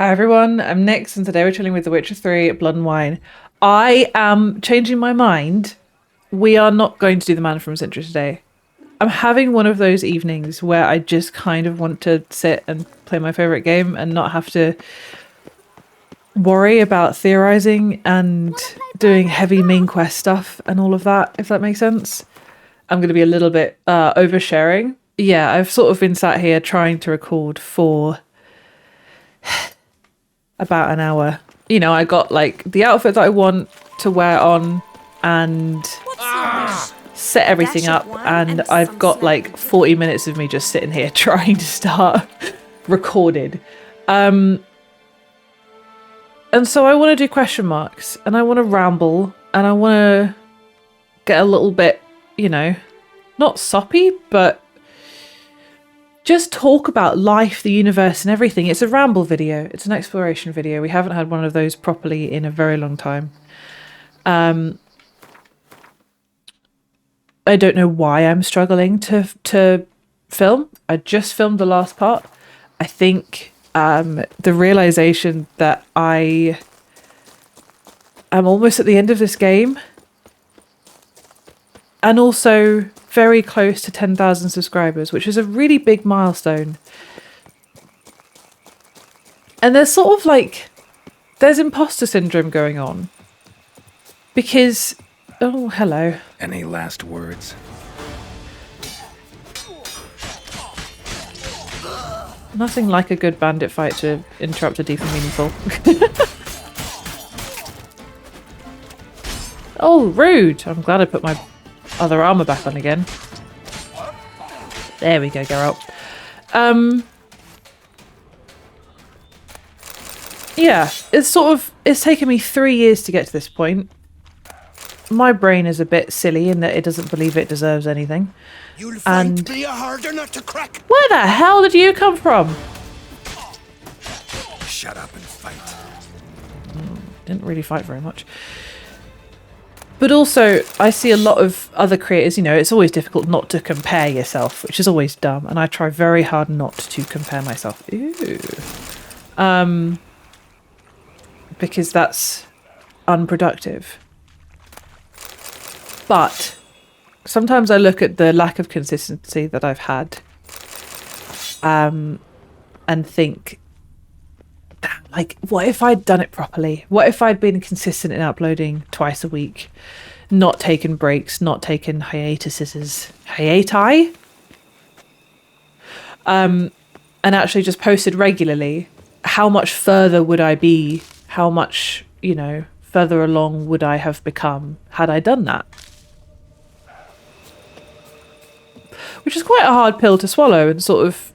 Hi everyone, I'm Nyx and today we're chilling with The Witcher 3 Blood and Wine. I am changing my mind. We are not going to do the Man from Sintra today. I'm having one of those evenings where I just kind of want to sit and play my favourite game and not have to worry about theorising and doing heavy main quest stuff and all of that, if that makes sense. I'm going to be a little bit oversharing. Yeah, I've sort of been sat here trying to record for about an hour. You know, I got like the outfit that I want to wear on and set everything up, and I've got like 40 minutes of me just sitting here trying to start recorded. And so I want to do question marks and I want to ramble and I want to get a little bit, you know, not soppy, but just talk about life, the universe, and everything. It's a ramble video. It's an exploration video. We haven't had one of those properly in a very long time. I don't know why I'm struggling to film. I just filmed the last part. I think the realization that I am almost at the end of this game, and also very close to 10,000 subscribers, which is a really big milestone. And there's sort of like, there's imposter syndrome going on. Because, oh, hello. Any last words? Nothing like a good bandit fight to interrupt a deep and meaningful. Oh, rude. I'm glad I put my other armor back on again. There we go, Geralt. Yeah, it's taken me 3 years to get to this point. My brain is a bit silly in that it doesn't believe it deserves anything. You'll find me a harder nut to crack. Where the hell did you come from? Shut up and fight. Didn't really fight very much. But also, I see a lot of other creators, you know, it's always difficult not to compare yourself, which is always dumb, and I try very hard not to compare myself. Ooh. Because that's unproductive. But sometimes I look at the lack of consistency that I've had and think, like, what if I'd done it properly? What if I'd been consistent in uploading twice a week, not taken breaks, not taken hiatuses, hiati? And actually just posted regularly? How much further would I be? How much, you know, further along would I have become had I done that? Which is quite a hard pill to swallow and sort of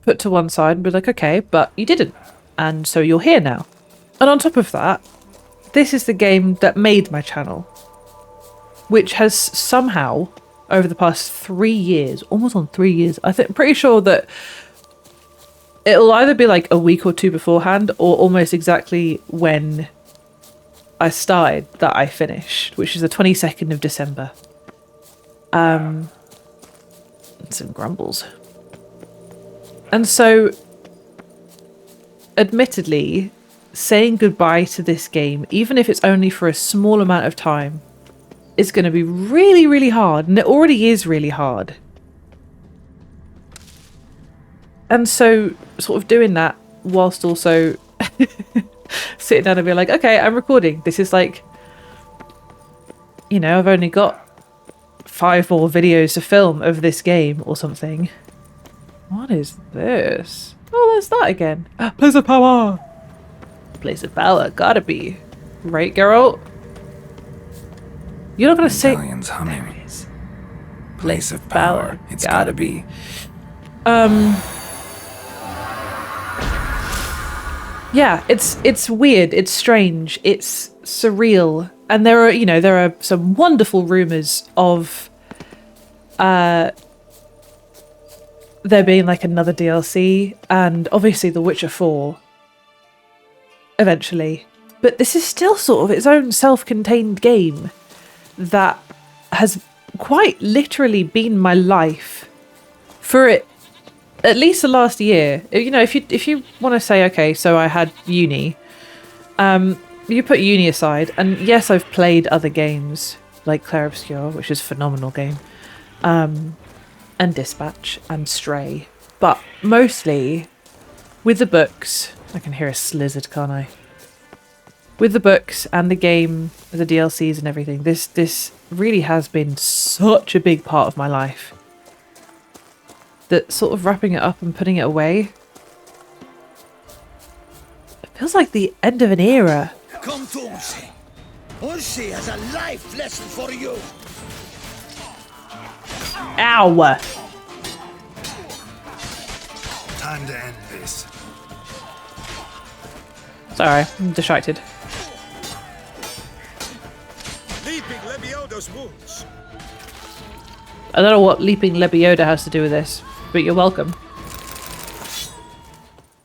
put to one side and be like, okay, but you didn't. And so you're here now. And on top of that, this is the game that made my channel, which has somehow, over the past 3 years, almost on 3 years, pretty sure that it'll either be like a week or two beforehand or almost exactly when I started that I finished, which is the 22nd of December. Some grumbles. And so, admittedly, saying goodbye to this game, even if it's only for a small amount of time, is going to be really, really hard. And it already is really hard. And so, sort of doing that whilst also sitting down and being like, okay, I'm recording. This is like, you know, I've only got 5 more videos to film of this game or something. What is this? Oh, there's that again. Place of power. Place of power, gotta be. Right, Geralt? You're not gonna say... Italians humming. There it is. Place of power. It's gotta be. Yeah, it's weird, it's strange, it's surreal. And there are some wonderful rumours of there being like another DLC and obviously The Witcher 4 eventually. But this is still sort of its own self-contained game that has quite literally been my life for it at least the last year. You know, if you want to say, okay, so I had uni, you put uni aside, and yes, I've played other games like Clair Obscur, which is a phenomenal game, and Dispatch and Stray, but mostly with the books. I can hear a slizzard, can't I? With the books and the game, the DLCs and everything, this really has been such a big part of my life that sort of wrapping it up and putting it away, it feels like the end of an era. Come, Toussaint. Toussaint has a life lesson for you. Ow! Time to end this. Sorry, I'm distracted. Leaping Lebioda's wounds. I don't know what leaping Lebioda has to do with this, but you're welcome.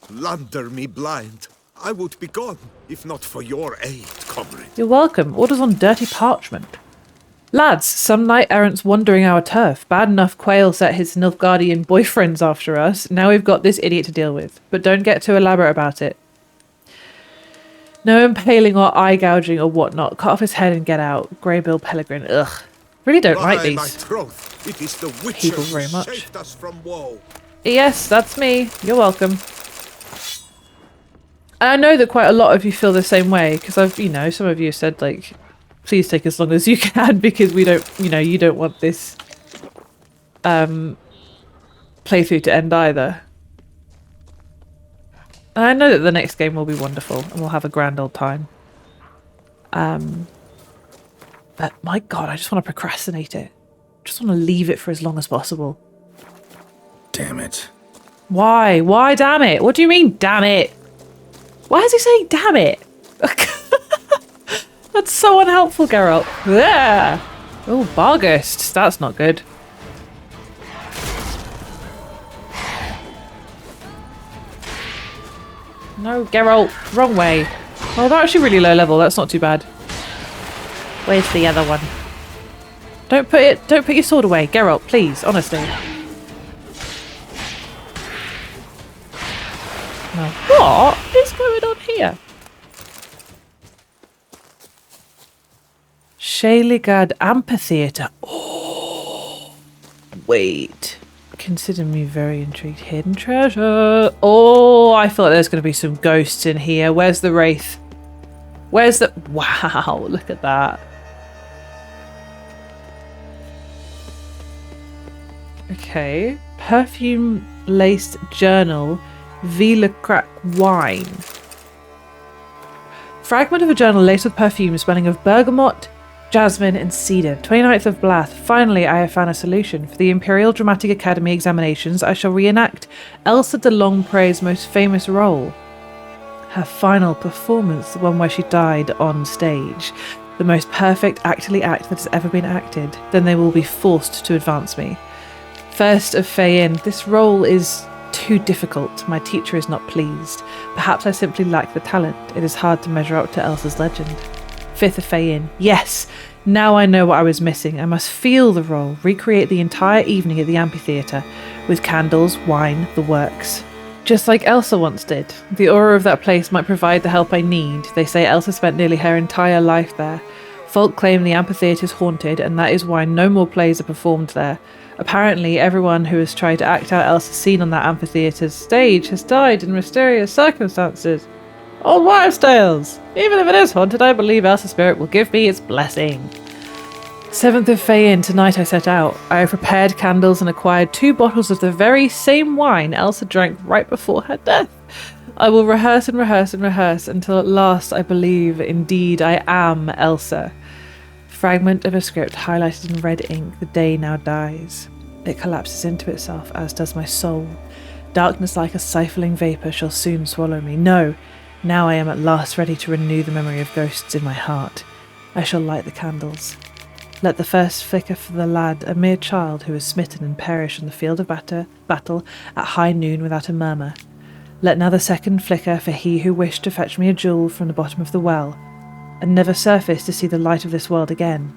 Lander me blind. I would be gone if not for your aid, comrade. You're welcome. Orders on dirty parchment. Lads, some knight-errants wandering our turf. Bad enough Quail set his Nilfgaardian boyfriends after us. Now we've got this idiot to deal with. But don't get too elaborate about it. No impaling or eye gouging or whatnot. Cut off his head and get out. Greybill Pellegrin. Ugh. Really don't like By these my troth, it is the Witcher people very who much. saved us from woe. Yes, that's me. You're welcome. And I know that quite a lot of you feel the same way, because I've, you know, some of you said, like, please take as long as you can, because we don't, you know, you don't want this playthrough to end either. And I know that the next game will be wonderful, and we'll have a grand old time. But my god, I just want to procrastinate it. Just want to leave it for as long as possible. Damn it. Why? Why damn it? What do you mean, damn it? Why is he saying damn it? That's so unhelpful, Geralt. Yeah. Oh, Barghest. That's not good. No, Geralt. Wrong way. Oh, they're actually really low level. That's not too bad. Where's the other one? Don't put your sword away, Geralt, please, honestly. Now, what is going on here? Shaligad Amphitheatre. Oh, wait. Consider me very intrigued. Hidden treasure. Oh, I thought there's going to be some ghosts in here. Where's the wraith? Where's the... Wow, look at that. Okay. Perfume-laced journal. Villacrac wine. Fragment of a journal laced with perfume smelling of bergamot, jasmine and cedar. 29th of Blath. Finally, I have found a solution. For the Imperial Dramatic Academy examinations, I shall reenact Elsa de Longpre's most famous role. Her final performance, the one where she died on stage. The most perfect actorly act that has ever been acted. Then they will be forced to advance me. First of Fayin, this role is too difficult. My teacher is not pleased. Perhaps I simply lack the talent. It is hard to measure up to Elsa's legend. Fifth of Fayin. Yes! Now I know what I was missing. I must feel the role, recreate the entire evening at the amphitheatre, with candles, wine, the works. Just like Elsa once did. The aura of that place might provide the help I need. They say Elsa spent nearly her entire life there. Folk claim the amphitheatre is haunted, and that is why no more plays are performed there. Apparently, everyone who has tried to act out Elsa's scene on that amphitheatre's stage has died in mysterious circumstances. Old wives' tales! Even if it is haunted, I believe Elsa's spirit will give me its blessing. 7th of Fayin, tonight I set out. I have prepared candles and acquired 2 bottles of the very same wine Elsa drank right before her death. I will rehearse and rehearse and rehearse until at last I believe, indeed, I am Elsa. Fragment of a script highlighted in red ink. The day now dies. It collapses into itself, as does my soul. Darkness like a stifling vapour shall soon swallow me. No! Now I am at last ready to renew the memory of ghosts in my heart. I shall light the candles. Let the first flicker for the lad, a mere child who was smitten and perished on the field of battle at high noon without a murmur. Let now the second flicker for he who wished to fetch me a jewel from the bottom of the well, and never surface to see the light of this world again.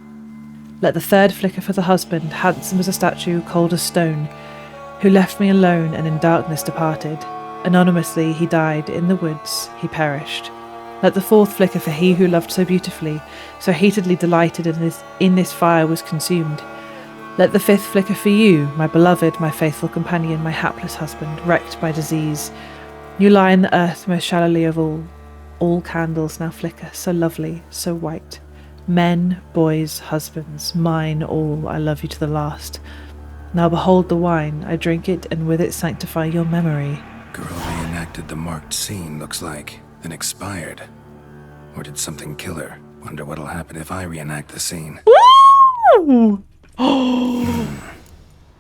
Let the third flicker for the husband, handsome as a statue, cold as stone, who left me alone and in darkness departed. Anonymously he died, in the woods he perished. Let the fourth flicker for he who loved so beautifully, so heatedly delighted in this fire was consumed. Let the fifth flicker for you, my beloved, my faithful companion, my hapless husband, wrecked by disease. You lie in the earth most shallowly of all. All candles now flicker, so lovely, so white. Men, boys, husbands, mine all, I love you to the last. Now behold the wine, I drink it, and with it sanctify your memory. Girl reenacted the marked scene, looks like, then expired. Or did something kill her? Wonder what'll happen if I reenact the scene. Woo! Oh!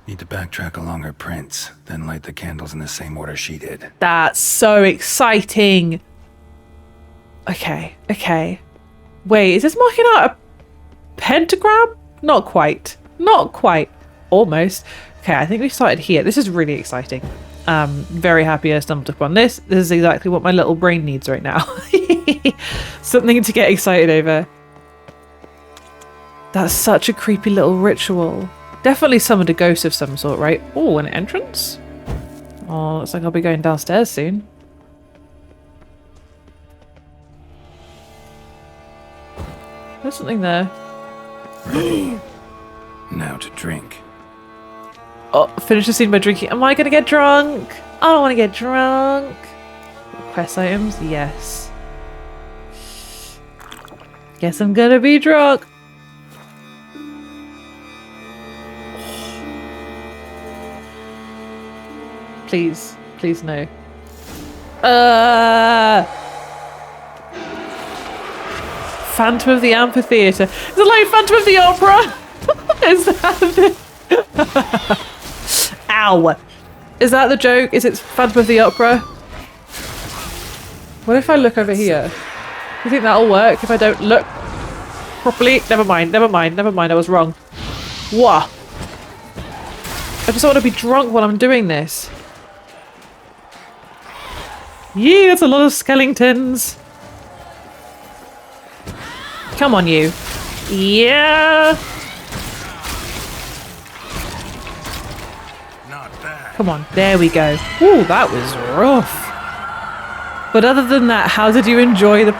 Need to backtrack along her prints, then light the candles in the same order she did. That's so exciting! Okay. Wait, is this marking out a pentagram? Not quite. Almost. Okay, I think we started here. This is really exciting. Very happy I stumbled upon this. This is exactly what my little brain needs right now. Something to get excited over. That's such a creepy little ritual. Definitely summoned a ghost of some sort, right? Oh, an entrance? Oh, looks like I'll be going downstairs soon. There's something there. Ready. Now to drink. Oh, finish the scene by drinking. Am I going to get drunk? I don't want to get drunk. Quest items? Yes. Guess I'm going to be drunk. Please. Please no. Phantom of the Amphitheatre. Is it like Phantom of the Opera? Is that the... Ow. Is that the joke? Is it Phantom of the Opera? What if I look over here? You think that'll work if I don't look properly? Never mind. I was wrong. What? I just don't want to be drunk while I'm doing this. Yeah, that's a lot of skeletons. Come on, you. Yeah. Not bad. Come on, there we go. Ooh, that was rough. But other than that, how did you enjoy the...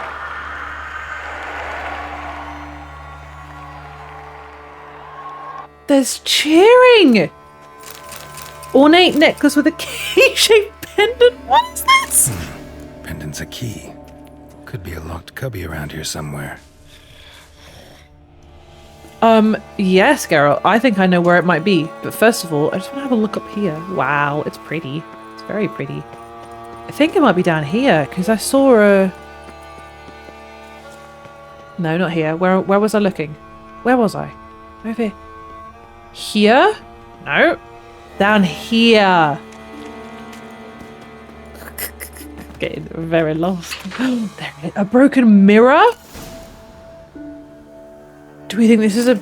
There's cheering! Ornate necklace with a key-shaped pendant. What is this? Pendant's a key. Could be a locked cubby around here somewhere. Yes, Geralt. I think I know where it might be. But first of all, I just want to have a look up here. Wow, it's pretty. It's very pretty. I think it might be down here, because I saw a... No, not here. Where was I looking? Where was I? Over here? No. Down here. Getting very lost. There it is. A broken mirror? Do we think this is a...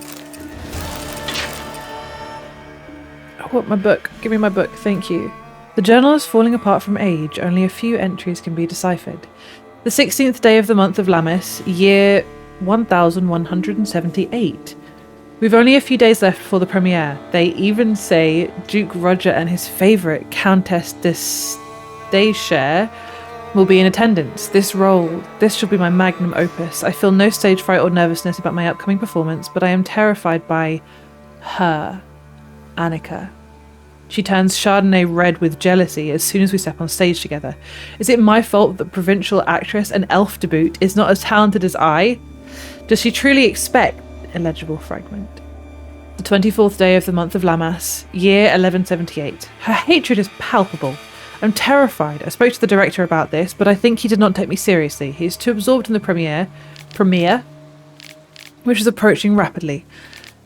I want my book. Give me my book. Thank you. The journal is falling apart from age. Only a few entries can be deciphered. The 16th day of the month of Lammas, year 1178. We've only a few days left before the premiere. They even say Duke Roger and his favourite, Countess de Stayshire, will be in attendance. This shall be my magnum opus. I feel no stage fright or nervousness about my upcoming performance, but I am terrified by her, Annika. She turns Chardonnay red with jealousy as soon as we step on stage together. Is it my fault that provincial actress and elf to boot is not as talented as I? Does she truly expect... Illegible fragment. The 24th day of the month of Lammas, year 1178. Her hatred is palpable. I'm terrified. I spoke to the director about this, but I think he did not take me seriously. He is too absorbed in the premiere, which is approaching rapidly.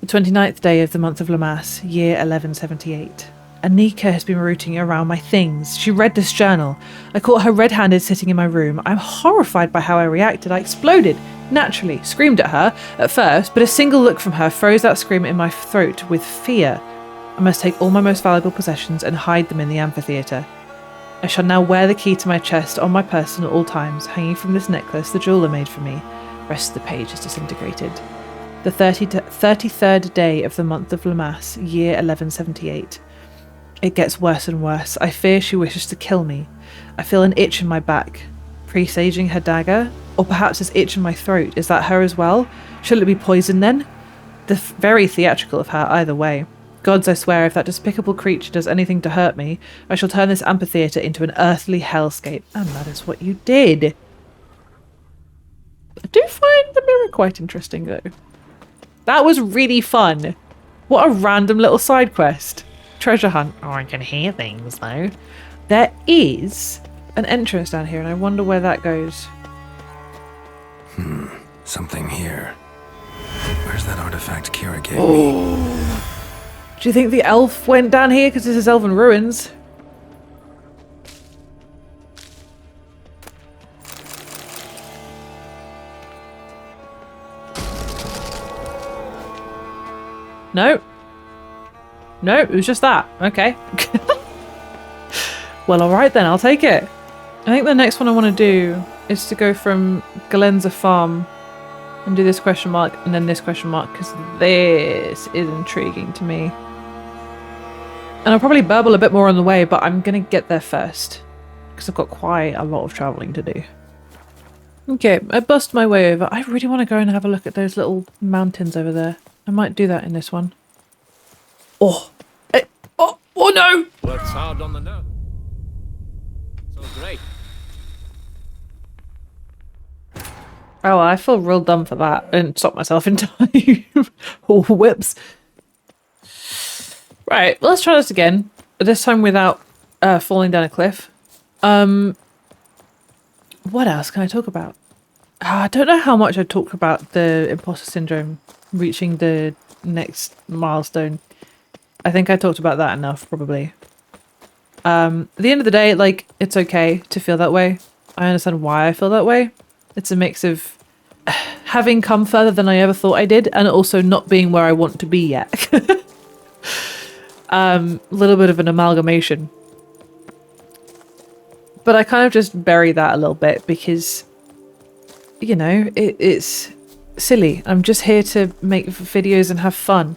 The 29th day of the month of Lammas, year 1178. Anika has been rooting around my things. She read this journal. I caught her red-handed sitting in my room. I'm horrified by how I reacted. I exploded, naturally, screamed at her at first, but a single look from her froze that scream in my throat with fear. I must take all my most valuable possessions and hide them in the amphitheatre. I shall now wear the key to my chest on my person at all times, hanging from this necklace the jeweller made for me. Rest of the page is disintegrated. The 33rd day of the month of Lammas, year 1178. It gets worse and worse. I fear she wishes to kill me. I feel an itch in my back, presaging her dagger. Or perhaps this itch in my throat. Is that her as well? Should it be poison then? Very theatrical of her either way. Gods, I swear, if that despicable creature does anything to hurt me, I shall turn this amphitheatre into an earthly hellscape. And that is what you did. I do find the mirror quite interesting, though. That was really fun. What a random little side quest. Treasure hunt. Oh, I can hear things, though. There is an entrance down here, and I wonder where that goes. Something here. Where's that artifact Kira gave me? Do you think the elf went down here because this is Elven Ruins? No. No, it was just that. Okay. Well, alright then, I'll take it. I think the next one I want to do is to go from Galenza Farm and do this question mark and then this question mark, because this is intriguing to me. And I'll probably burble a bit more on the way, but I'm going to get there first because I've got quite a lot of travelling to do. Okay, I bust my way over. I really want to go and have a look at those little mountains over there. I might do that in this one. Oh! Oh no! Works hard on the note. So great. Oh, I feel real dumb for that. I didn't stop myself in time. Oh, whips. Right, well, let's try this again. This time without falling down a cliff. What else can I talk about? I don't know how much I talked about the imposter syndrome reaching the next milestone. I think I talked about that enough, probably. At the end of the day, like, it's okay to feel that way. I understand why I feel that way. It's a mix of having come further than I ever thought I did and also not being where I want to be yet. A little bit of an amalgamation. But I kind of just bury that a little bit because, you know, it's silly. I'm just here to make videos and have fun.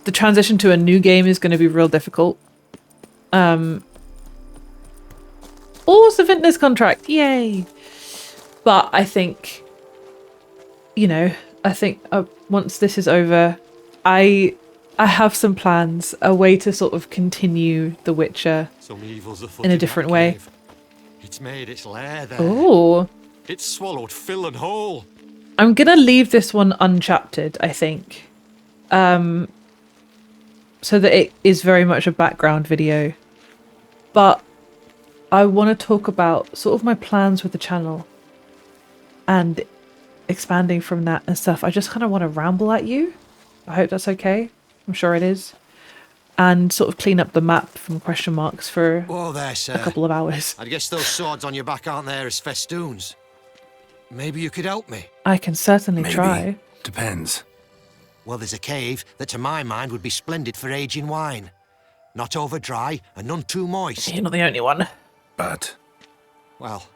The transition to a new game is going to be real difficult. Oh, it's a fitness contract. Yay. But I think, you know, once this is over, I have some plans, a way to sort of continue The Witcher in a different way. It's made its lair there. Oh. It's swallowed fill and whole. I'm going to leave this one unchaptered, I think. So that it is very much a background video. But I want to talk about sort of my plans with the channel and expanding from that and stuff. I just kind of want to ramble at you. I hope that's okay. I'm sure it is. And sort of clean up the map from question marks for there, sir. a couple of hours. I guess those swords on your back aren't there as festoons. Maybe you could help me. I can certainly Maybe. try. Depends. Well, there's a cave that to my mind would be splendid for aging wine. Not over dry and none too moist. You're not the only one. But Well,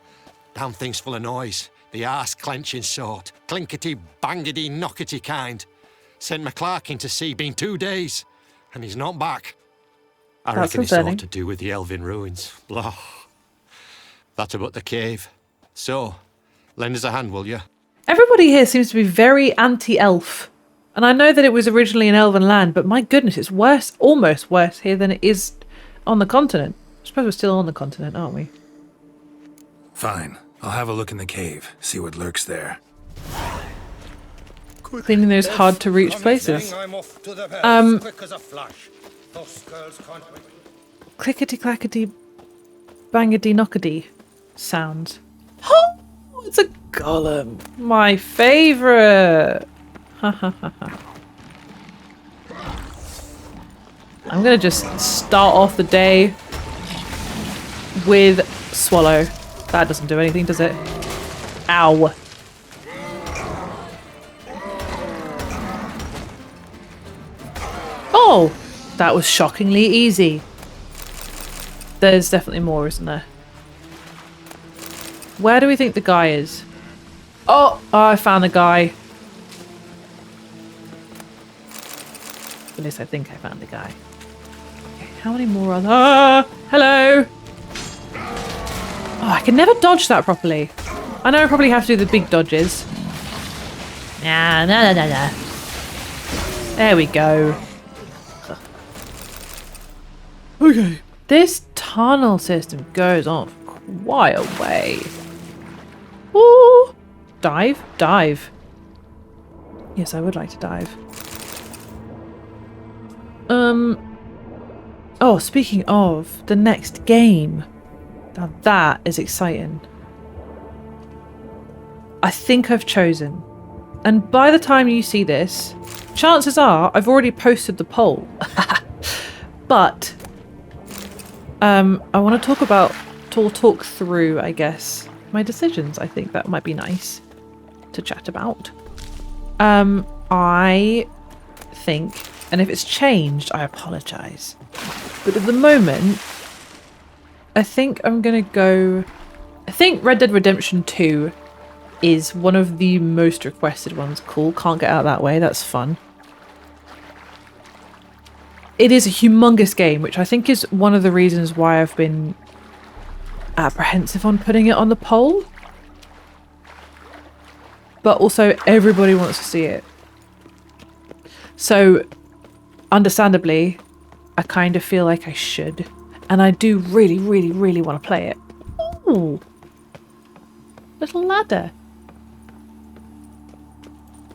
damn thing's full of noise. The arse-clenching sort. Clinkety, bangety, knockety kind. Sent McClarkin to sea been 2 days, and he's not back. I That's reckon it's concerning. all to do with the elven ruins. Blah. That about the cave. So, lend us a hand, will you? Everybody here seems to be very anti-elf. And I know that it was originally an elven land, but my goodness, it's worse, almost worse here than it is on the continent. I suppose we're still on the continent, aren't we? fine. I'll have a look in the cave, see what lurks there. Cleaning those hard to reach places. Clickety clackety bangety knockety sounds. Oh, it's a golem. My favourite. Ha ha ha ha. I'm gonna just start off the day with swallow. That doesn't do anything, does it? Ow. Oh, that was shockingly easy. There's definitely more, isn't there? Where do we think the guy is? Oh, I found the guy. At least I think I found the guy. Okay. How many more are there? Ah, hello! Oh, I can never dodge that properly. I know I probably have to do the big dodges. Nah. There we go. Okay. This tunnel system goes on for quite a way. Ooh! Dive? Dive. Yes, I would like to dive. Oh, speaking of, the next game. Now that is exciting. I think I've chosen. And by the time you see this, chances are I've already posted the poll. But I want to talk through, I guess, my decisions. I think that might be nice to chat about. I think, and if it's changed, I apologize. But at the moment, I think I'm gonna go. I think Red Dead Redemption 2 is one of the most requested ones. Cool, can't get out that way. That's fun. It is a humongous game, which I think is one of the reasons why I've been apprehensive on putting it on the poll. But also, everybody wants to see it. So, understandably, I kind of feel like I should. And I do really, really, really want to play it. Ooh. Little ladder.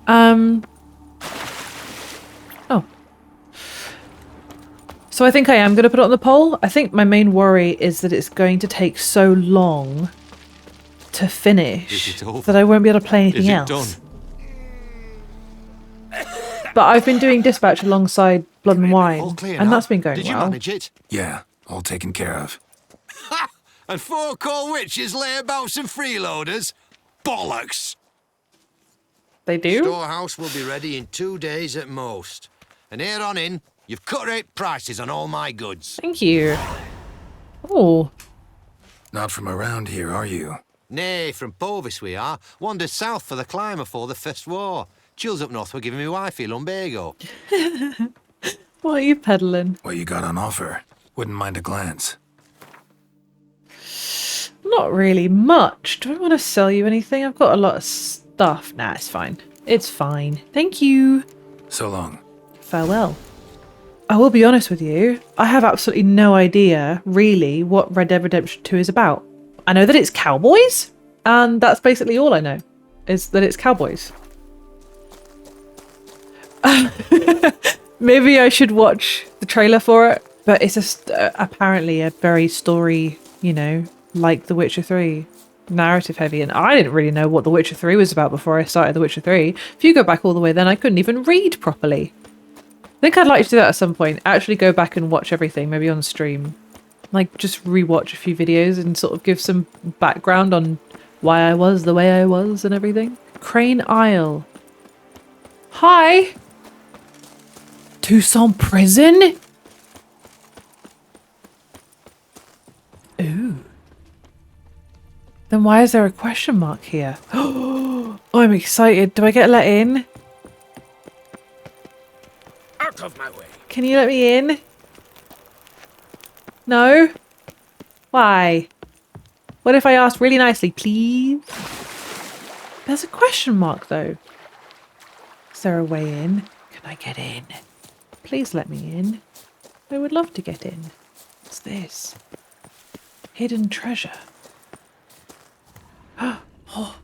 Oh. So I think I am going to put it on the poll. I think my main worry is that it's going to take so long to finish that I won't be able to play anything else. Done? But I've been doing dispatch alongside Blood and Wine, and that's been going well. Did you manage it? Yeah, all taken care of. Ha! And 4 cold witches layabouts and freeloaders? Bollocks! They do? Storehouse will be ready in 2 days at most. And here on in, you've cut rate prices on all my goods. Thank you. Oh. Not from around here, are you? Nay, from Bovis we are. Wandered south for the climber for the First War. Chills up north were giving me wifey lumbago. What are you peddling? What you got on offer? Wouldn't mind a glance. Not really much. Do I want to sell you anything? I've got a lot of stuff. Nah, it's fine. It's fine. Thank you. So long. Farewell. I will be honest with you. I have absolutely no idea, really, what Red Dead Redemption 2 is about. I know that it's cowboys, and that's basically all I know, is that it's cowboys. Maybe I should watch the trailer for it, but it's just apparently a very story, you know, like The Witcher 3, narrative heavy, and I didn't really know what The Witcher 3 was about before I started The Witcher 3. If you go back all the way then, I couldn't even read properly. I think I'd like to do that at some point, actually go back and watch everything, maybe on stream. Like, just rewatch a few videos and sort of give some background on why I was the way I was and everything. Crane Isle. Hi! Toussaint prison? Ooh. Then why is there a question mark here? Oh, I'm excited. Do I get let in? Out of my way. Can you let me in? No? Why? What if I asked really nicely, please? There's a question mark though. Is there a way in? Can I get in? Please let me in. I would love to get in. What's this? Hidden treasure. Oh.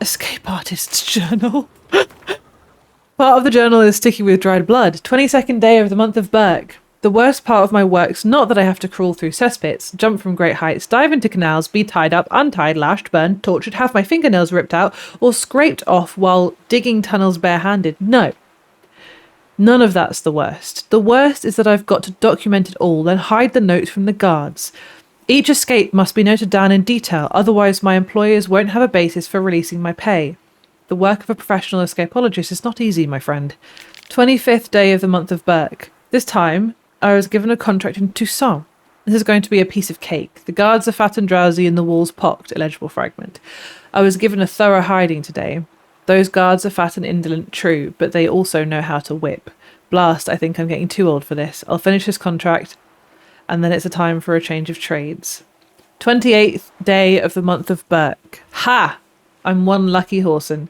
Escape artist's journal. Part of the journal is sticky with dried blood. 22nd day of the month of Berk. The worst part of my work's not that I have to crawl through cesspits, jump from great heights, dive into canals, be tied up, untied, lashed, burned, tortured, have my fingernails ripped out, or scraped off while digging tunnels barehanded. No. None of that's the worst. The worst is that I've got to document it all, then hide the notes from the guards. Each escape must be noted down in detail, otherwise my employers won't have a basis for releasing my pay. The work of a professional escapologist is not easy, my friend. 25th day of the month of Berk. This time, I was given a contract in Toussaint. This is going to be a piece of cake. The guards are fat and drowsy and the walls pocked. Illegible fragment. I was given a thorough hiding today. Those guards are fat and indolent, true, but they also know how to whip. Blast, I think I'm getting too old for this. I'll finish this contract, and then it's a time for a change of trades. 28th day of the month of Burke. Ha! I'm one lucky horsen.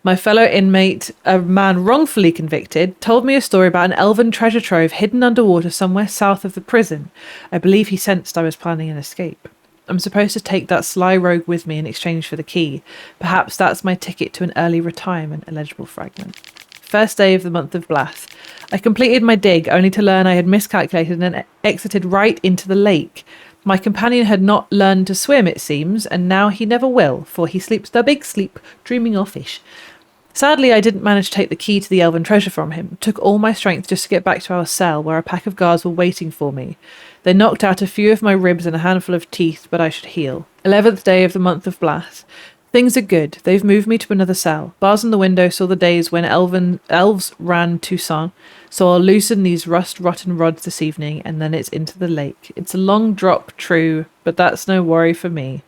My fellow inmate, a man wrongfully convicted, told me a story about an elven treasure trove hidden underwater somewhere south of the prison. I believe he sensed I was planning an escape. I'm supposed to take that sly rogue with me in exchange for the key. Perhaps that's my ticket to an early retirement, illegible fragment. First day of the month of Blath. I completed my dig, only to learn I had miscalculated and exited right into the lake. My companion had not learned to swim, it seems, and now he never will, for he sleeps the big sleep, dreaming of fish. Sadly, I didn't manage to take the key to the elven treasure from him. It took all my strength just to get back to our cell, where a pack of guards were waiting for me. They knocked out a few of my ribs and a handful of teeth, but I should heal. 11th day of the month of Blath. Things are good. They've moved me to another cell. Bars in the window saw the days when elves ran Toussaint, so I'll loosen these rust-rotten rods this evening, and then it's into the lake. It's a long drop, true, but that's no worry for me.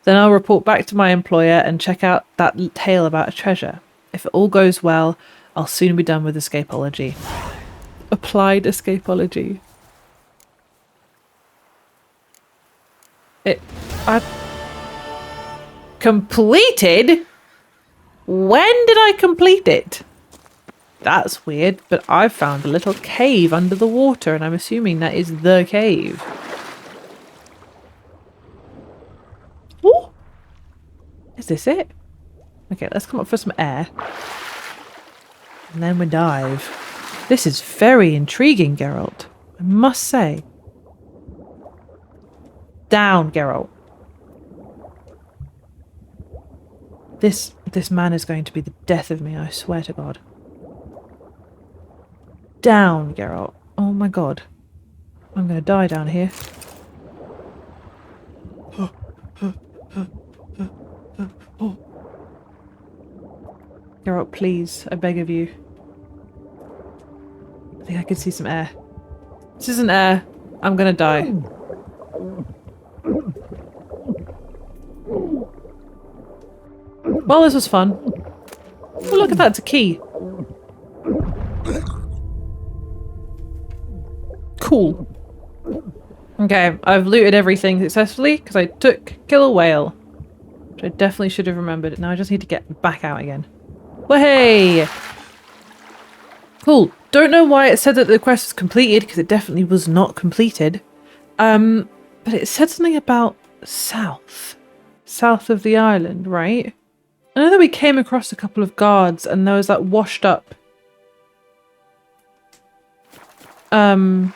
Then I'll report back to my employer and check out that tale about a treasure. If it all goes well, I'll soon be done with escapology. Applied escapology. I completed? When did I complete it? That's weird, but I've found a little cave under the water, and I'm assuming that is the cave. Ooh. Is this it? Okay, let's come up for some air. And then we dive. This is very intriguing, Geralt. I must say. Down, Geralt. This man is going to be the death of me, I swear to God. Down, Geralt. Oh my God. I'm going to die down here. Geralt, please, I beg of you. I think I can see some air. This isn't air. I'm gonna die. Well, this was fun. Oh, look at that, it's a key. Cool. Okay, I've looted everything successfully because I took kill a whale. Which I definitely should have remembered. Now I just need to get back out again. Wahey! Cool. Don't know why it said that the quest was completed, because it definitely was not completed. But it said something about south. South of the island, right? I know that we came across a couple of guards and there was that washed up... There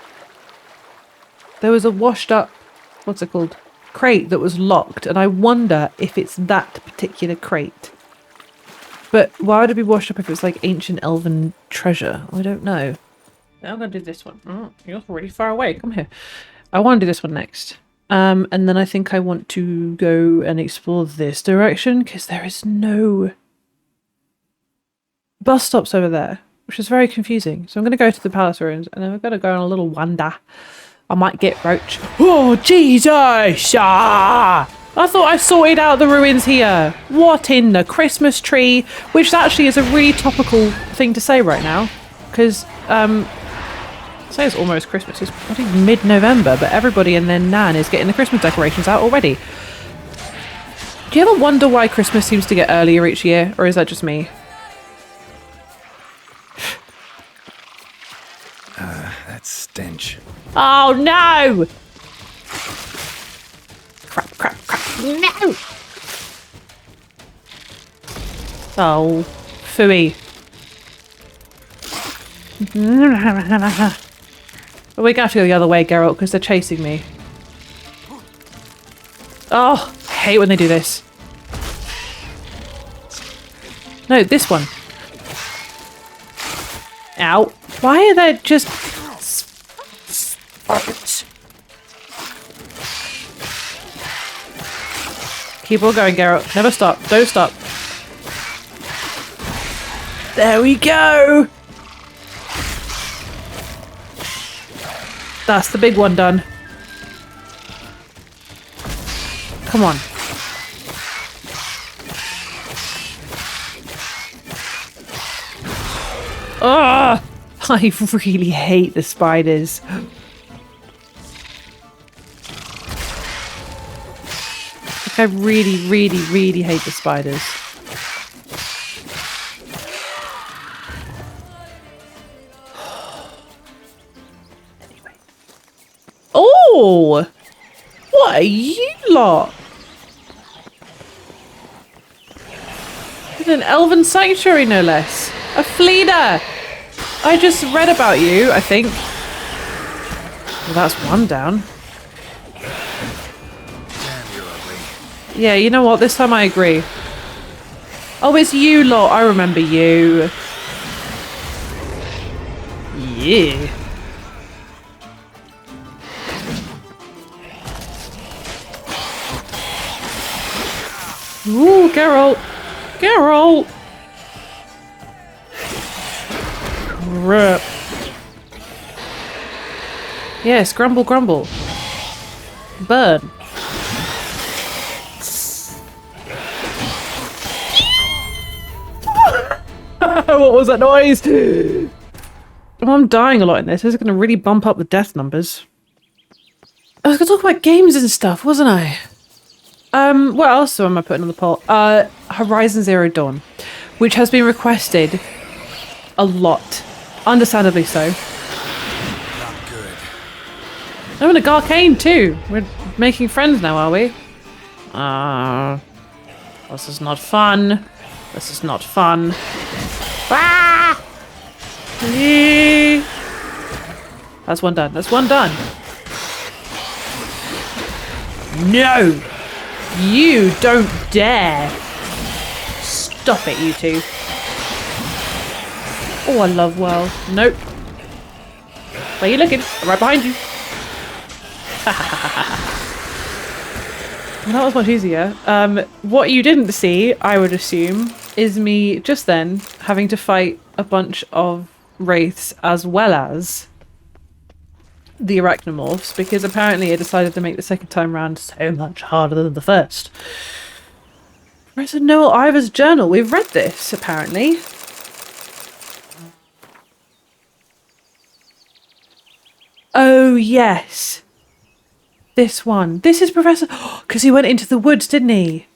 was a washed up... What's it called? Crate that was locked, and I wonder if it's that particular crate. But why would it be washed up if it's like ancient elven treasure? I don't know. Now I'm going to do this one. Oh, you're really far away. Come here. I want to do this one next. And then I think I want to go and explore this direction because there is no bus stops over there, which is very confusing. So I'm going to go to the palace ruins and then we're going to go on a little wander. I might get roach. Oh, Jesus! Ah! I thought I sorted out the ruins here. What in the Christmas tree? Which actually is a really topical thing to say right now. Because, say it's almost Christmas. It's bloody mid-November, but everybody and their nan is getting the Christmas decorations out already. Do you ever wonder why Christmas seems to get earlier each year? Or is that just me? That stench. Oh, no! Crap, crap, crap. No! Oh, phooey. But we're going to have to go the other way, Geralt, because they're chasing me. Oh, I hate when they do this. No, this one. Ow. Why are they just... Keep on going, Geralt. Never stop. Don't stop. There we go! That's the big one done. Come on. Ugh! I really hate the spiders. Like, I really, really, really hate the spiders. Anyway. Oh! What are you lot? An elven sanctuary, no less. A fleeder! I just read about you, I think. Well, that's one down. Damn, you're ugly. Yeah, you know what? This time I agree. Oh, it's you lot. I remember you. Yeah. Ooh, Geralt. Geralt. Rip. Yes, grumble, grumble. Burn. What was that noise? Oh, I'm dying a lot in this. This is going to really bump up the death numbers. I was going to talk about games and stuff, wasn't I? What else am I putting on the poll? Horizon Zero Dawn, which has been requested a lot. Understandably so. Not good. Oh, and a Garcane too. We're making friends now, are we? This is not fun. This is not fun. Ah! That's one done. That's one done. No! You don't dare! Stop it, you two. Oh, I love Well. Nope. Where are you looking? I'm right behind you. Well, that was much easier. What you didn't see, I would assume, is me just then having to fight a bunch of wraiths as well as the arachnomorphs, because apparently I decided to make the second time round so much harder than the first. Professor Noel Ivor's journal. We've read this, apparently. Oh, yes. This one. This is Professor... Because he went into the woods, didn't he?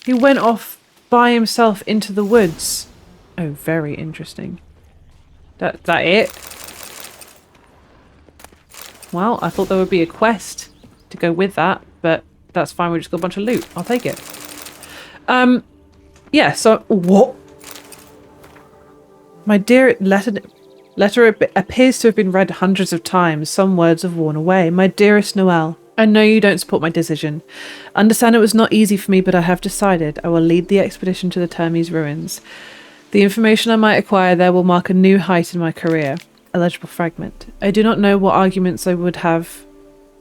He went off by himself into the woods. Oh, very interesting. That it? Well, I thought there would be a quest to go with that, but that's fine. We just got a bunch of loot. I'll take it. Yeah, so... What? My dear letter appears to have been read hundreds of times. Some words have worn away. My dearest Noelle, I know you don't support my decision. Understand it was not easy for me, but I have decided I will lead the expedition to the Termes ruins. The information I might acquire there will mark a new height in my career. Illegible fragment. I do not know what arguments I would have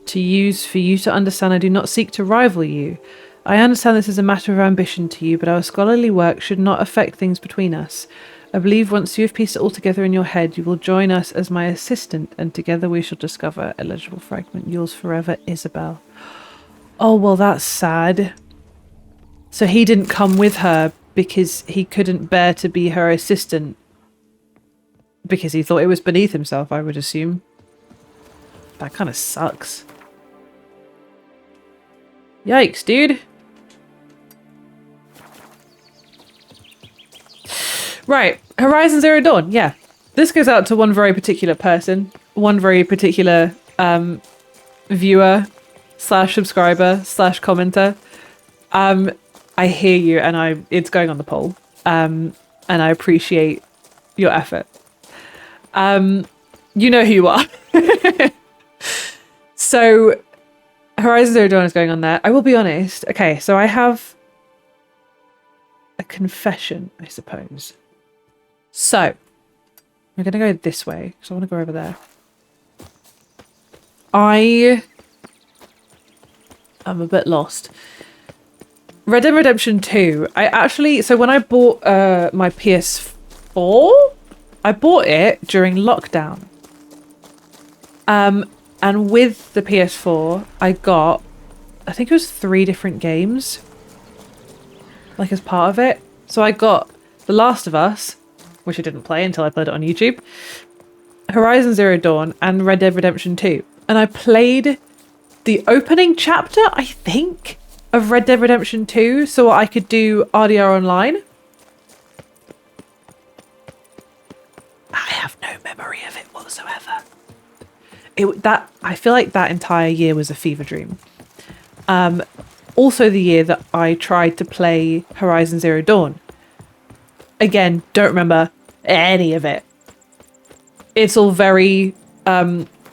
to use for you to understand I do not seek to rival you. I understand this is a matter of ambition to you, but our scholarly work should not affect things between us. I believe once you have pieced it all together in your head, you will join us as my assistant, and together we shall discover illegible fragment. Yours forever, Isabel. Oh, well, that's sad. So he didn't come with her because he couldn't bear to be her assistant. Because he thought it was beneath himself, I would assume. That kind of sucks. Yikes, dude. Right, Horizon Zero Dawn, yeah. This goes out to one very particular person, one very particular viewer / subscriber / commenter. I hear you, and it's going on the poll, and I appreciate your effort. You know who you are. So, Horizon Zero Dawn is going on there. I will be honest. Okay, so I have a confession, I suppose. So, we're going to go this way, because I want to go over there. I am a bit lost. Red Dead Redemption 2. So when I bought my PS4, I bought it during lockdown. And with the PS4, I got, I think it was 3 different games, like as part of it. So I got The Last of Us, which I didn't play until I played it on YouTube, Horizon Zero Dawn, and Red Dead Redemption 2. And I played the opening chapter, I think, of Red Dead Redemption 2 so I could do RDR Online. I have no memory of it whatsoever. I feel like that entire year was a fever dream. Also the year that I tried to play Horizon Zero Dawn. Again, don't remember any of it. It's all very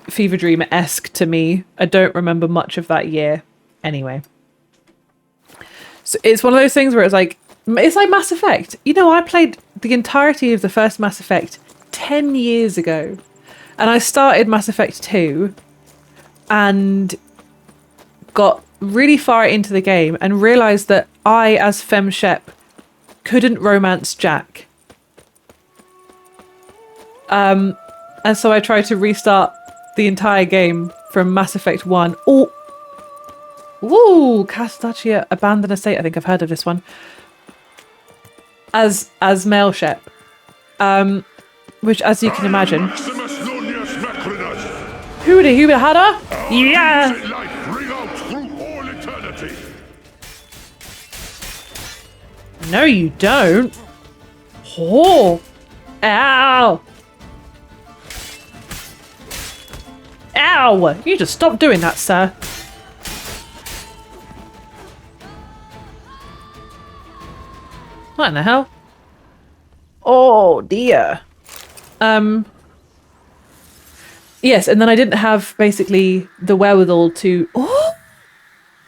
fever dream-esque to me. I don't remember much of that year anyway. So it's one of those things where it's like Mass Effect. You know, I played the entirety of the first Mass Effect 10 years ago. And I started Mass Effect 2 and got really far into the game and realised that I, as Fem Shep, couldn't romance Jack. And so I tried to restart the entire game from Mass Effect 1. Oh! Ooh! Castachia Abandoned Estate. I think I've heard of this one. As male Shep. Which, as you can imagine... Hooty Hooba Hada? Yeah! No, you don't. Oh! Ow! Ow! You just stop doing that, sir. What in the hell? Oh dear. Yes, and then I didn't have basically the wherewithal to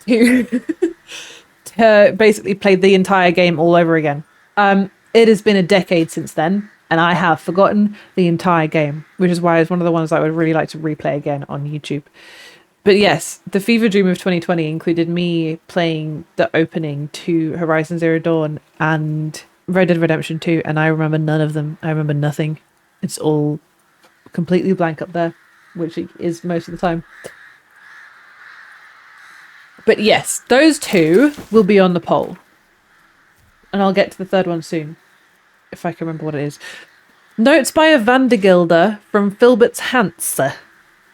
to basically play the entire game all over again. It has been a decade since then, and I have forgotten the entire game, which is why it's one of the ones I would really like to replay again on YouTube. But yes, the fever dream of 2020 included me playing the opening to Horizon Zero Dawn and Red Dead Redemption 2, and I remember none of them. I remember nothing. It's all completely blank up there, which it is most of the time. But yes, those two will be on the poll. And I'll get to the third one soon, if I can remember what it is. Notes by a Vandergilder from Filbert's Hanse.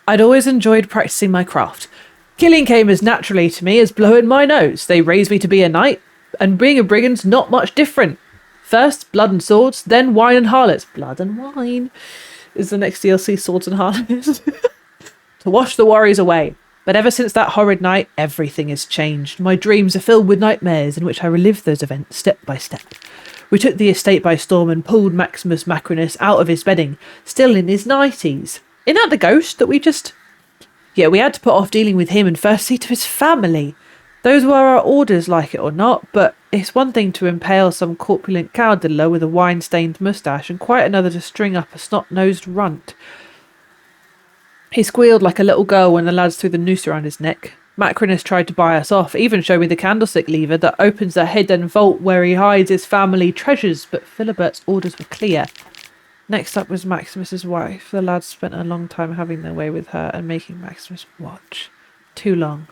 I'd always enjoyed practicing my craft. Killing came as naturally to me as blowing my nose. They raised me to be a knight, and being a brigand's not much different. First, blood and swords, then wine and harlots. Blood and wine is the next DLC, Swords and Harlots. To wash the worries away. But ever since that horrid night, everything has changed. My dreams are filled with nightmares in which I relive those events step by step. We took the estate by storm and pulled Maximus Macrinus out of his bedding, still in his 90s. Isn't that the ghost that we just... Yeah, we had to put off dealing with him and first see to his family. Those were our orders, like it or not, but it's one thing to impale some corpulent cow diddler with a wine-stained moustache and quite another to string up a snot-nosed runt. He squealed like a little girl when the lads threw the noose around his neck. Macrinus tried to buy us off, even showed me the candlestick lever that opens the hidden vault where he hides his family treasures, but Philibert's orders were clear. Next up was Maximus's wife. The lads spent a long time having their way with her and making Maximus watch. Too long.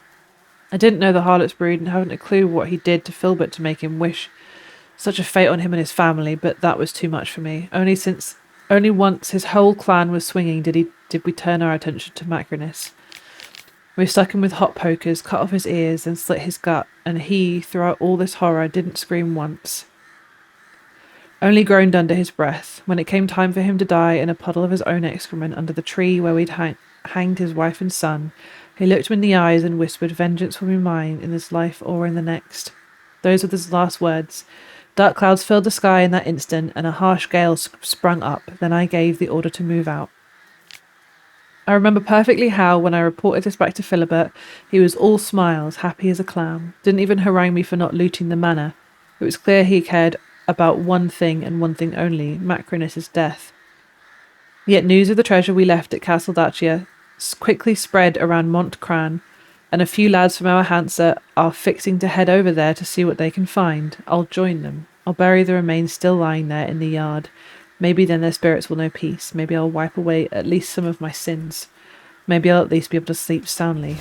I didn't know the harlot's brood and haven't a clue what he did to Filbert to make him wish such a fate on him and his family, but that was too much for me. Only once his whole clan was swinging did we turn our attention to Macrinus. We stuck him with hot pokers, cut off his ears and slit his gut, and he, throughout all this horror, didn't scream once. Only groaned under his breath. When it came time for him to die in a puddle of his own excrement under the tree where we'd hanged his wife and son, he looked him in the eyes and whispered, "Vengeance will be mine in this life or in the next." Those were his last words. Dark clouds filled the sky in that instant, and a harsh gale sprung up. Then I gave the order to move out. I remember perfectly how, when I reported this back to Philibert, he was all smiles, happy as a clam. Didn't even harangue me for not looting the manor. It was clear he cared about one thing and one thing only, Macrinus' death. Yet news of the treasure we left at Castle Dacia quickly spread around Montcran, and a few lads from our Hansa are fixing to head over there to see what they can find. I'll join them. I'll bury the remains still lying there in the yard. Maybe then their spirits will know peace. Maybe I'll wipe away at least some of my sins. Maybe I'll at least be able to sleep soundly.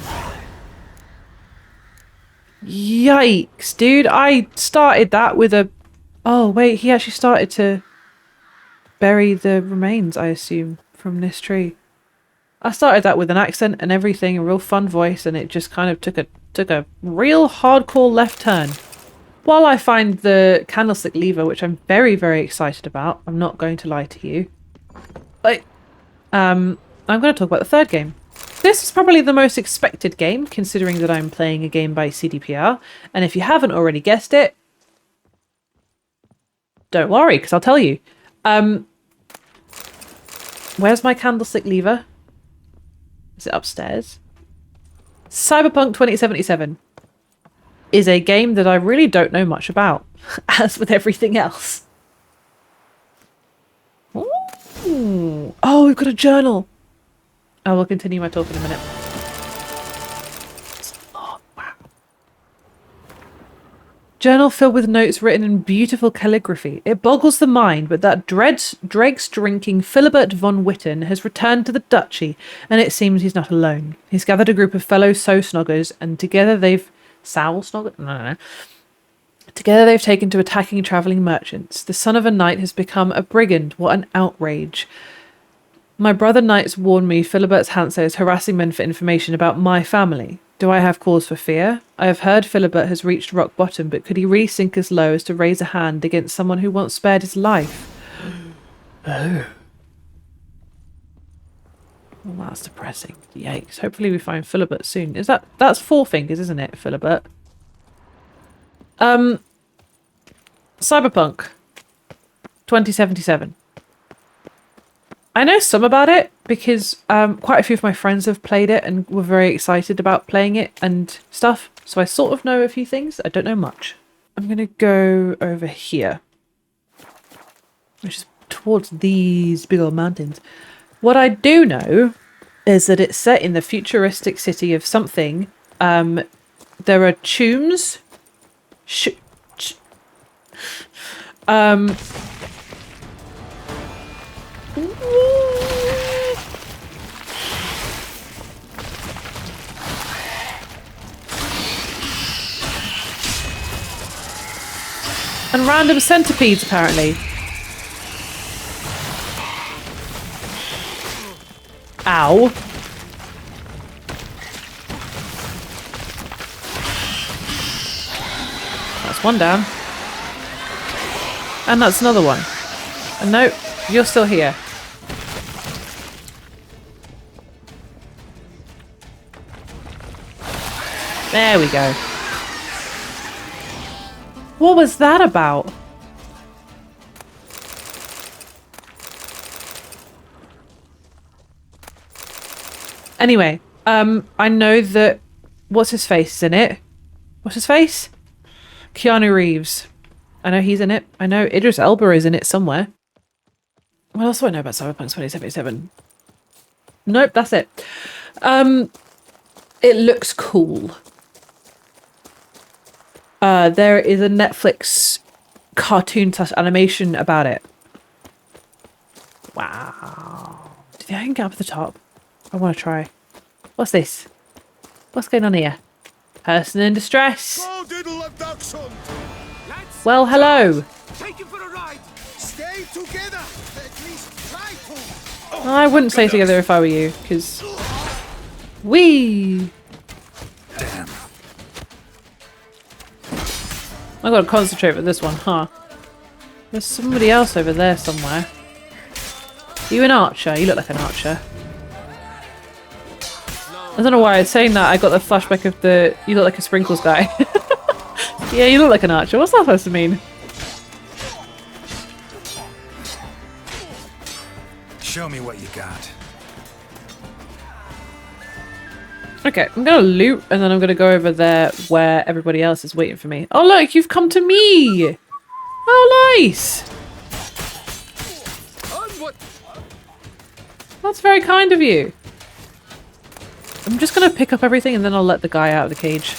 Yikes, dude. I started that with a... Oh, wait, he actually started to... bury the remains, I assume, from this tree. I started that with an accent and everything, a real fun voice, and it just kind of took a real hardcore left turn. While I find the candlestick lever, which I'm very, very excited about, I'm not going to lie to you. I'm going to talk about the third game. This is probably the most expected game, considering that I'm playing a game by CDPR, and if you haven't already guessed it, don't worry, because I'll tell you. Where's my candlestick lever? Is it upstairs? Cyberpunk 2077 is a game that I really don't know much about, as with everything else. Ooh. Oh, we've got a journal. I will continue my talk in a minute. Oh, wow. Journal filled with notes written in beautiful calligraphy. It boggles the mind, but that dregs-drinking Philibert von Witten has returned to the duchy, and it seems he's not alone. He's gathered a group of fellow sow-snoggers, and together they've... Sow-snoggers? No. Together they've taken to attacking travelling merchants. The son of a knight has become a brigand. What an outrage. My brother knights warn me Philibert's Hanso is harassing men for information about my family. Do I have cause for fear? I have heard Philibert has reached rock bottom, but could he really sink as low as to raise a hand against someone who once spared his life? Oh. Well, that's depressing. Yikes. Hopefully we find Philibert soon. That's Four Fingers, isn't it, Philibert? Cyberpunk 2077. I know some about it because quite a few of my friends have played it and were very excited about playing it and stuff. So I sort of know a few things. I don't know much. I'm going to go over here, which is towards these big old mountains. What I do know is that it's set in the futuristic city of something. There are tombs. And random centipedes, apparently. Ow. That's one down. And that's another one. And no, you're still here. There we go. What was that about? Anyway, I know that... What's his face is in it? What's his face? Keanu Reeves. I know he's in it. I know Idris Elba is in it somewhere. What else do I know about Cyberpunk 2077? Nope, that's it. It looks cool. There is a Netflix cartoon / animation about it. Wow. Do you think I can get up at the top? I want to try. What's this? What's going on here? Person in distress. Well, hello. Take him for a ride. Stay together. At least try to. I wouldn't stay together if I were you, because... Whee! Damn. I've got to concentrate with this one, huh? There's somebody else over there somewhere. Are you an archer? You look like an archer. I don't know why I was saying that. I got the flashback of the... You look like a sprinkles guy. Yeah, you look like an archer. What's that supposed to mean? Show me what you got. Okay, I'm gonna loot and then I'm gonna go over there where everybody else is waiting for me. Oh look, you've come to me! Oh nice! That's very kind of you. I'm just gonna pick up everything and then I'll let the guy out of the cage.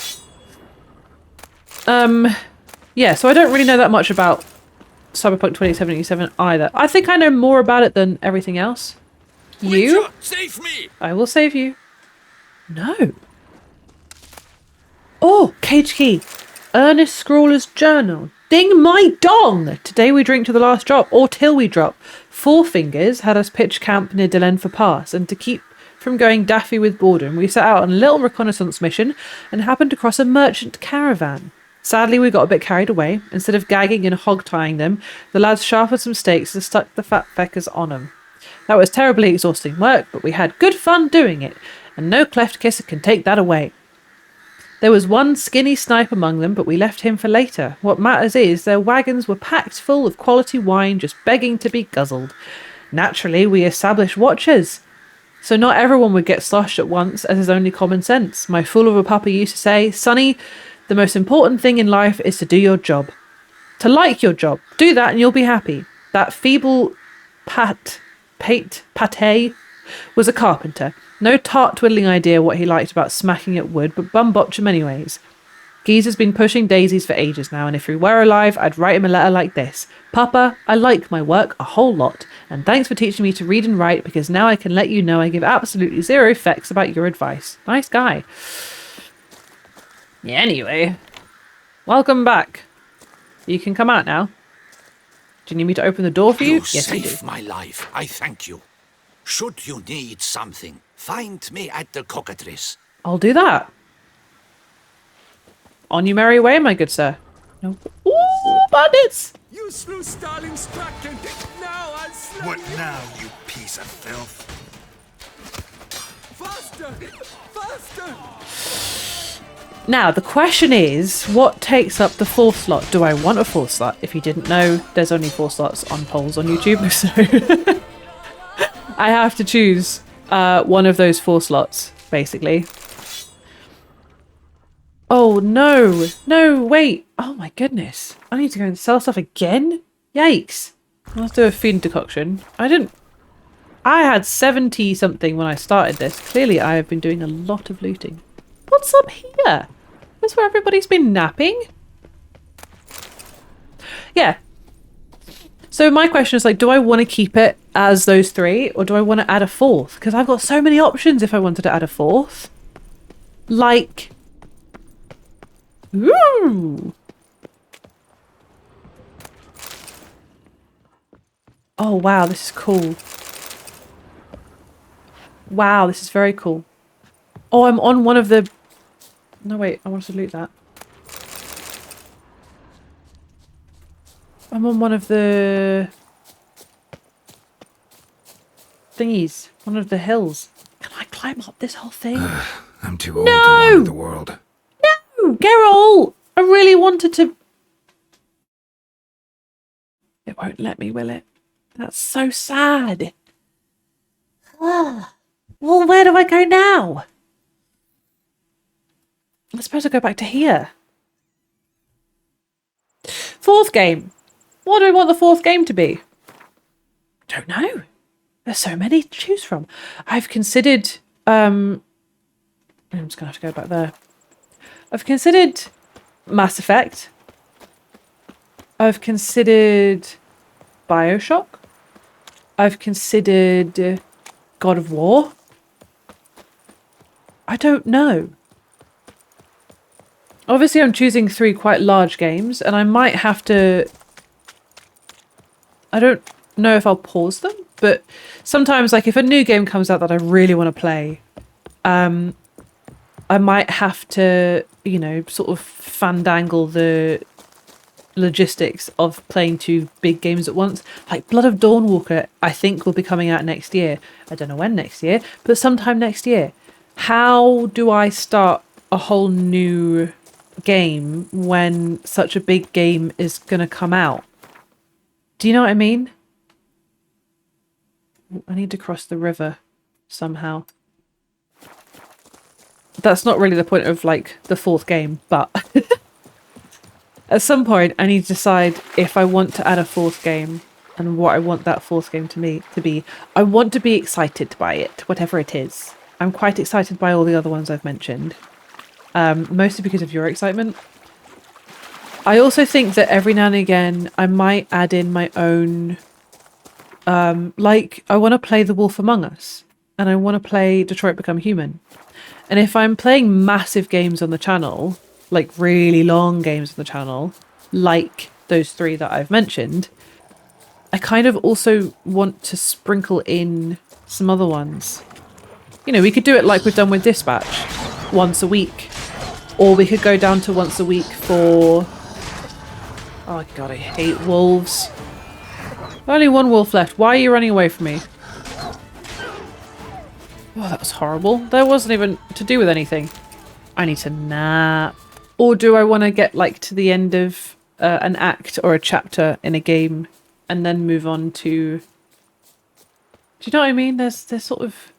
Yeah, so I don't really know that much about Cyberpunk 2077 either. I think I know more about it than everything else. You? Witcher, save me! I will save you. No. Oh, cage key. Ernest Scrawler's journal. Ding my dong! Today we drink to the last drop, or till we drop. Four Fingers had us pitch camp near de Launfal Pass, and to keep from going daffy with boredom, we set out on a little reconnaissance mission and happened to cross a merchant caravan. Sadly, we got a bit carried away. Instead of gagging and hog-tying them, the lads sharpened some stakes and stuck the fat feckers on them. That was terribly exhausting work, but we had good fun doing it, and no cleft kisser can take that away. There was one skinny snipe among them, but we left him for later. What matters is their wagons were packed full of quality wine, just begging to be guzzled. Naturally, we established watchers, so not everyone would get sloshed at once, as is only common sense. My fool of a papa used to say, "Sonny, the most important thing in life is to do your job. To like your job. Do that and you'll be happy." That feeble pate was a carpenter. No tart twiddling idea what he liked about smacking at wood, but bum botch him anyways. Geezer's been pushing daisies for ages now, and if he were alive, I'd write him a letter like this. "Papa, I like my work a whole lot, and thanks for teaching me to read and write, because now I can let you know I give absolutely zero fecks about your advice." Nice guy. Yeah, anyway, welcome back. You can come out now. Do you need me to open the door for you? You Yes, you do. saved my life. I thank you. Should you need something, find me at the cockatrice. I'll do that. On your merry way, my good sir. No. Ooh, bandits! You slew Stalin's Kraken. Now I'll slay What you. now, you piece of filth? Faster! Faster! Now, the question is, what takes up the fourth slot? Do I want a fourth slot? If you didn't know, there's only 4 slots on polls on YouTube, so I have to choose one of those 4 slots, basically. Oh, no. No, wait. Oh, my goodness. I need to go and sell stuff again? Yikes. Let's do a feed decoction. I had 70 something when I started this. Clearly, I have been doing a lot of looting. What's up here? That's where everybody's been napping? Yeah. So my question is, like, do I want to keep it as those 3, or do I want to add a 4th? Because I've got so many options if I wanted to add a 4th. Like... Ooh! Oh, wow, this is cool. Wow, this is very cool. Oh, I'm on one of the... No, wait, I want to loot that. I'm on one of the... thingies. One of the hills. Can I climb up this whole thing? I'm too old to wander the world. No, Geralt! I really wanted to... It won't let me, will it? That's so sad. Well, where do I go now? I suppose I'll go back to here. 4th game. What do I want the 4th game to be? Don't know. There's so many to choose from. I've considered... I'm just going to have to go back there. I've considered Mass Effect. I've considered Bioshock. I've considered God of War. I don't know. Obviously, I'm choosing 3 quite large games, and I might have to... I don't know if I'll pause them, but sometimes, like, if a new game comes out that I really want to play, I might have to, you know, sort of fandangle the logistics of playing 2 big games at once. Like Blood of Dawnwalker, I think, will be coming out next year. I don't know when next year, but sometime next year. How do I start a whole new game when such a big game is going to come out? Do you know what I mean? I need to cross the river somehow. That's not really the point of, like, the 4th game, but at some point I need to decide if I want to add a 4th game and what I want that 4th game to be. I want to be excited by it, whatever it is. I'm quite excited by all the other ones I've mentioned, mostly because of your excitement. I also think that every now and again I might add in my own, like, I want to play The Wolf Among Us, and I want to play Detroit Become Human. And if I'm playing massive games on the channel, like really long games on the channel, like those 3 that I've mentioned, I kind of also want to sprinkle in some other ones. You know, we could do it like we've done with Dispatch, once a week. Or we could go down to once a week for... Oh god, I hate wolves. Only 1 wolf left. Why are you running away from me? Oh, that was horrible. That wasn't even to do with anything. I need to nap. Or do I want to get like to the end of an act or a chapter in a game and then move on to... Do you know what I mean? There's sort of...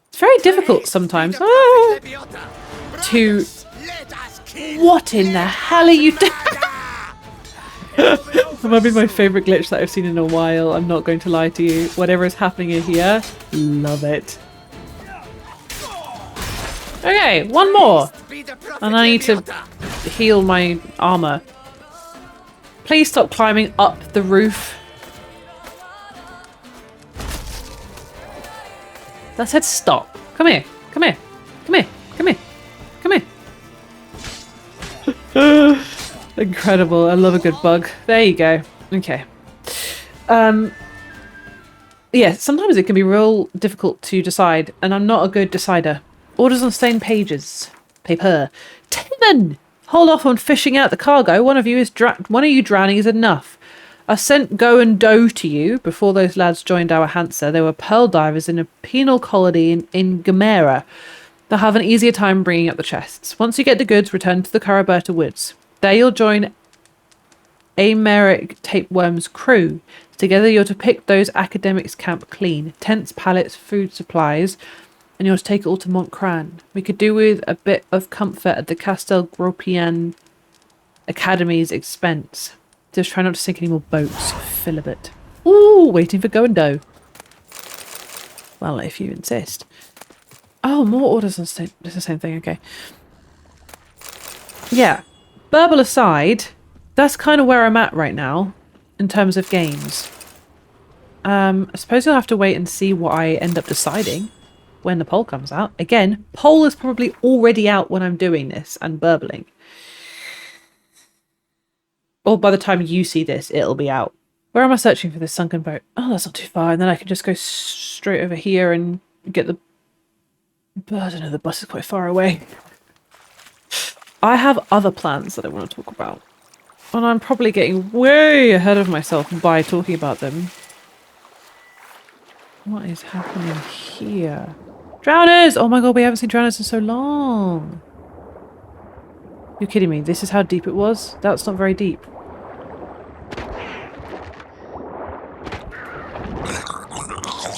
It's very difficult sometimes. To... What in the hell are you doing? That might be my favourite glitch that I've seen in a while. I'm not going to lie to you. Whatever is happening in here, love it. Okay, 1 more. And I need to heal my armour. Please stop climbing up the roof. That said stop. Come here. Come here. Come here. Come here. Come here. Incredible. I love a good bug. There you go. Okay. Yeah, sometimes it can be real difficult to decide, and I'm not a good decider. Orders on stained pages. Paper. Timon! Hold off on fishing out the cargo. One of you drowning is enough. I sent Go and Do to you before those lads joined our Hansa. They were pearl divers in a penal colony in Gamera. They'll have an easier time bringing up the chests. Once you get the goods, return to the Caraberta Woods. There you'll join Americ Tapeworm's crew. Together you're to pick those academics' camp clean. Tents, pallets, food supplies, and you're to take it all to Montcran. We could do with a bit of comfort at the Castel Gropian Academy's expense. Just try not to sink any more boats. Filibert. Ooh, waiting for Go and Do. Well, if you insist. Oh, more orders on state. It's the same thing, okay. Yeah. Burble aside, that's kind of where I'm at right now in terms of games. I suppose you'll have to wait and see what I end up deciding when the poll comes out. Again, poll is probably already out when I'm doing this and burbling. Or by the time you see this, it'll be out. Where am I searching for this sunken boat? Oh, that's not too far. And then I can just go straight over here and get the... I don't know, the bus is quite far away. I have other plans that I want to talk about. And I'm probably getting way ahead of myself by talking about them. What is happening here? Drowners! Oh my god, we haven't seen drowners in so long. You're kidding me. This is how deep it was? That's not very deep.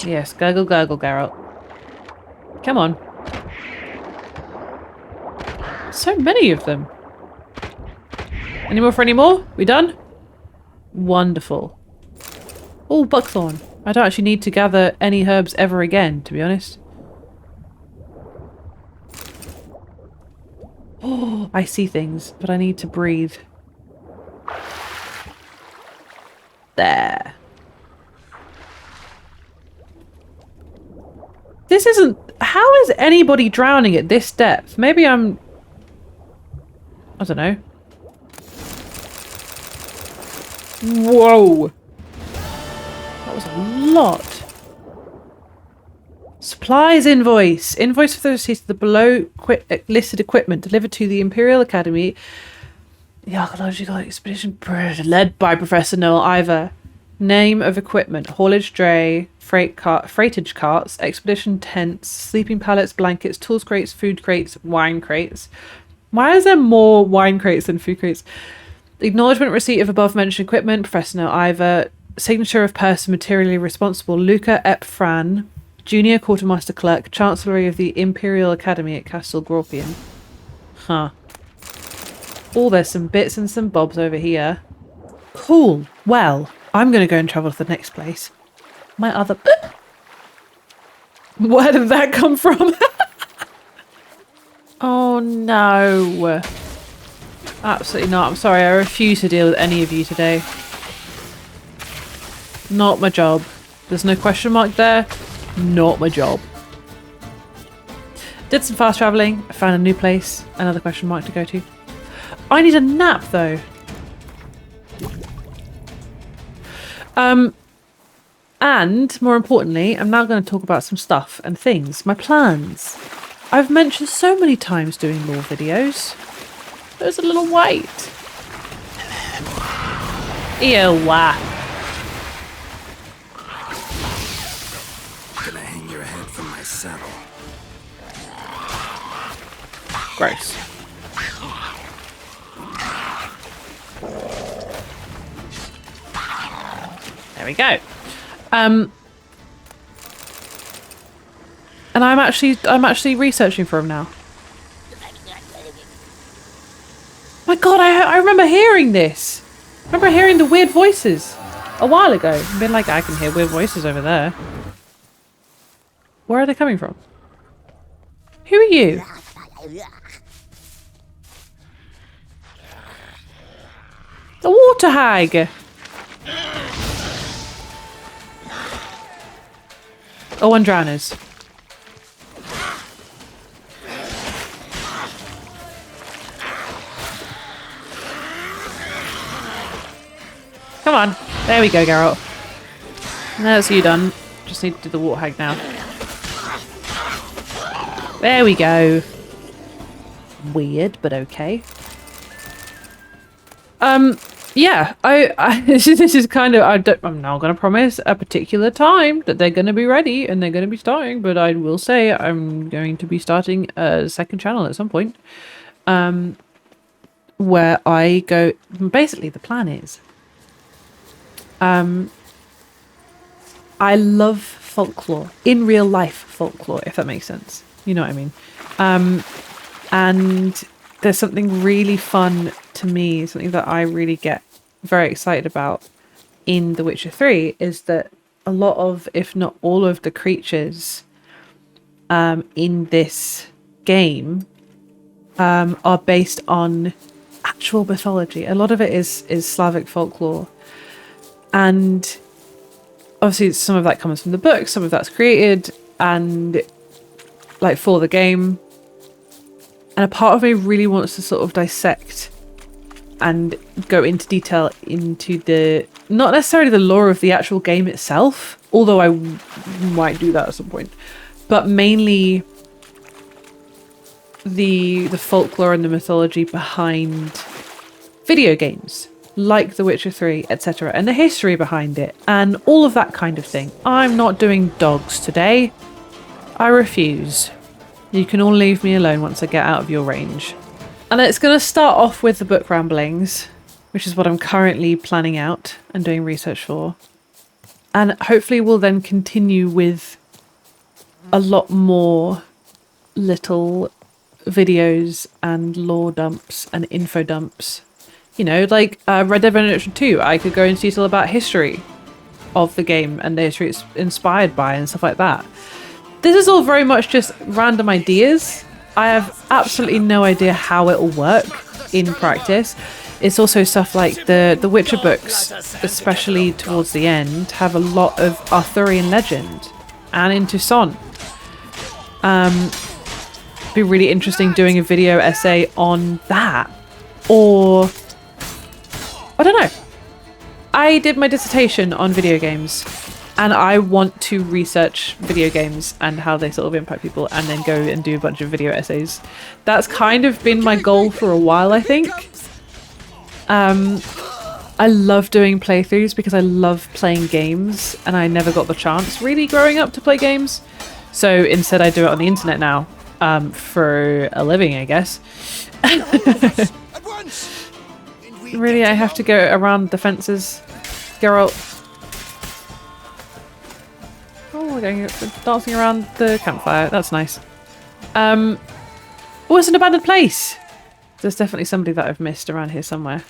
Yes, gurgle, gurgle, Geralt. Come on. So many of them. Any more for any more? We done? Wonderful. Oh, buckthorn. I don't actually need to gather any herbs ever again, to be honest. Oh, I see things, but I need to breathe. There. This isn't... How is anybody drowning at this depth? Maybe I'm... I don't know. Whoa! That was a lot. Supplies invoice. Invoice for the receipts of the below listed equipment delivered to the Imperial Academy. The Archaeological Expedition led by Professor Noel Ivor. Name of equipment. Haulage dray, freightage carts, expedition tents, sleeping pallets, blankets, tools crates, food crates, wine crates. Why is there more wine crates than food crates? Acknowledgement receipt of above mentioned equipment. Professor Noel Ivor. Signature of person materially responsible. Luca Ep Fran. Junior Quartermaster Clerk, Chancellery of the Imperial Academy at Castle Gropian. Huh. Oh, there's some bits and some bobs over here. Cool. Well, I'm going to go and travel to the next place. My other... Where did that come from? Oh, no. Absolutely not. I'm sorry. I refuse to deal with any of you today. Not my job. There's no question mark there. Not my job. Did some fast travelling. I found a new place. Another question mark to go to. I need a nap though. And more importantly, I'm now going to talk about some stuff and things, my plans. I've mentioned so many times doing lore videos. There's a little wait. Ew. Gonna hang your head from my saddle. Gross. There we go. And I'm actually researching for him now. My God, I remember hearing this. I remember hearing the weird voices a while ago. I've been like, I can hear weird voices over there. Where are they coming from? Who are you? The water hag. Oh, and drowners. Come on. There we go, Geralt. That's you done. Just need to do the water hag now. There we go. Weird, but okay. Yeah, I this is kind of, I'm not going to promise a particular time that they're going to be ready and they're going to be starting, but I will say I'm going to be starting a second channel at some point, where I go, basically the plan is, I love folklore, in real life folklore, if that makes sense. You know what I mean? And there's something really fun to me, something that I really get very excited about in The Witcher 3 is that a lot of, if not all of the creatures in this game are based on actual mythology. A lot of it is Slavic folklore. And obviously some of that comes from the book, some of that's created and like for the game. And a part of me really wants to sort of dissect and go into detail into the, not necessarily the lore of the actual game itself, although I might do that at some point, but mainly the folklore and the mythology behind video games like The Witcher 3, etc., and the history behind it and all of that kind of thing. I'm not doing dogs today. I refuse. You can all leave me alone once I get out of your range. And it's going to start off with the book Ramblings, which is what I'm currently planning out and doing research for. And hopefully we'll then continue with a lot more little videos and lore dumps and info dumps. You know, like Red Dead Redemption 2, I could go into detail about history of the game and the history it's inspired by and stuff like that. This is all very much just random ideas. I have absolutely no idea how it will work in practice. It's also stuff like the Witcher books, especially towards the end, have a lot of Arthurian legend and in Toussaint. Be really interesting doing a video essay on that. Or, I don't know. I did my dissertation on video games. And I want to research video games and how they sort of impact people and then go and do a bunch of video essays. That's kind of been my goal for a while, I think. I love doing playthroughs because I love playing games and I never got the chance really growing up to play games. So instead I do it on the internet now for a living, I guess. Really, I have to go around the fences. Geralt. Oh, we're going dancing around the campfire. That's nice. Oh, it's an abandoned place. There's definitely somebody that I've missed around here somewhere.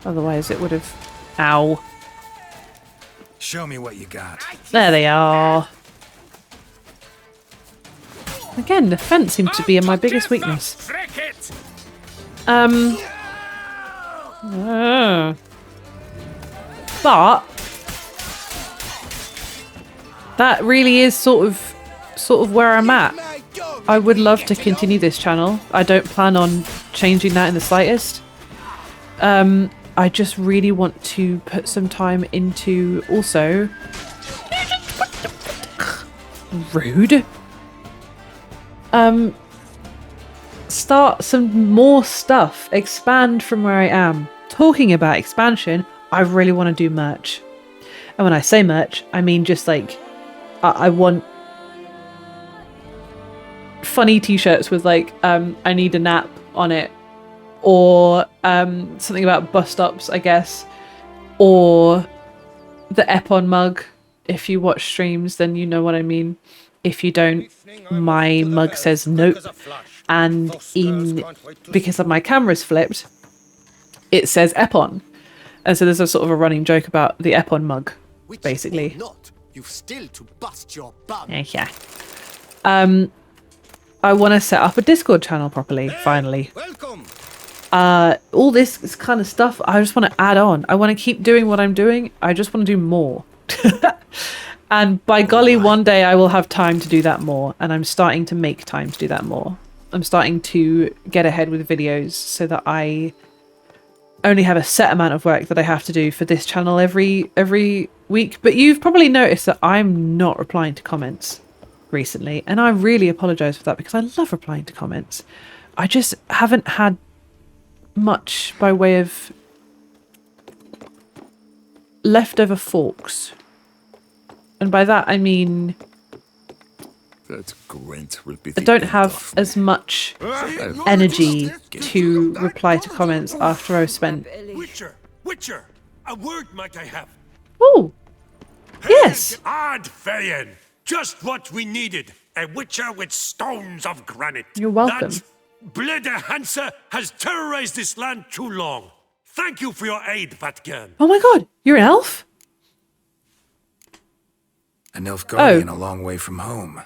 Otherwise, it would have. Ow. Show me what you got. There they are. Again, the fence seems to be my biggest weakness. But that really is sort of where I'm at. I would love to continue this channel. I don't plan on changing that in the slightest. I just really want to put some time into also... Rude. Start some more stuff. Expand from where I am. Talking about expansion, I really want to do merch. And when I say merch, I mean just like... I want funny t-shirts with like I need a nap on it, or something about bus stops, I guess, or the Epon mug. If you watch streams, then you know what I mean. If you don't, my mug says nope, and because of my camera's flipped, it says Epon, and so there's a sort of a running joke about the Epon mug, basically. You've still to bust your bum. Yeah. I want to set up a Discord channel properly, finally. Welcome. All this kind of stuff, I just want to add on. I want to keep doing what I'm doing. I just want to do more. And by golly, one day I will have time to do that more. And I'm starting to make time to do that more. I'm starting to get ahead with videos so that I only have a set amount of work that I have to do for this channel every week. But you've probably noticed that I'm not replying to comments recently, and I really apologize for that because I love replying to comments. I just haven't had much by way of leftover forks, and by that I mean That gwent will be I don't have as much energy to reply to comments after I've spent... Witcher, a word might I have? Oh, yes. Ad Feyen, just what we needed. A witcher with stones of granite. You're welcome. That Blede Hansa has terrorized this land too long. Thank you for your aid, Vatgan. Oh my god, you're an elf? An elf guardian a long way from home.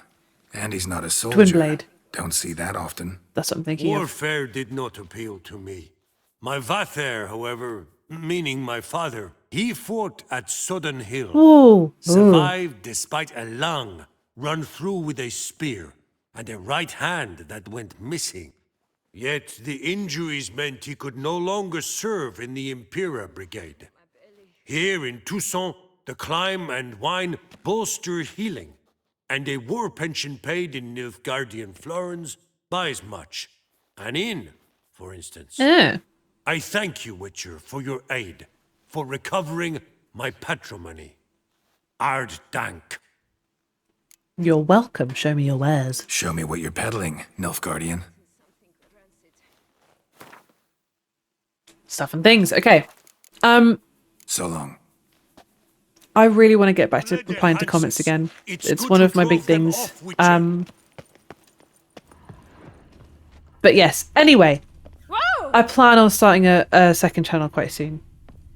And he's not a soldier. Twinblade. Don't see that often. That's what I'm thinking of. Warfare did not appeal to me. My Vather, however, meaning my father, he fought at Sodden Hill. Oh, Survived despite a lung run through with a spear and a right hand that went missing. Yet the injuries meant he could no longer serve in the Impera Brigade. Here in Toussaint, the climb and wine bolster healing, and a war pension paid in Nilfgaardian florins buys much. An inn, for instance. I thank you, Witcher, for your aid, for recovering my patrimony. Ard Dank. You're welcome. Show me your wares. Show me what you're peddling, Nilfgaardian. Stuff and things. Okay. So long. I really want to get back to replying to comments again. It's one of my big things. But yes, anyway. I plan on starting a second channel quite soon.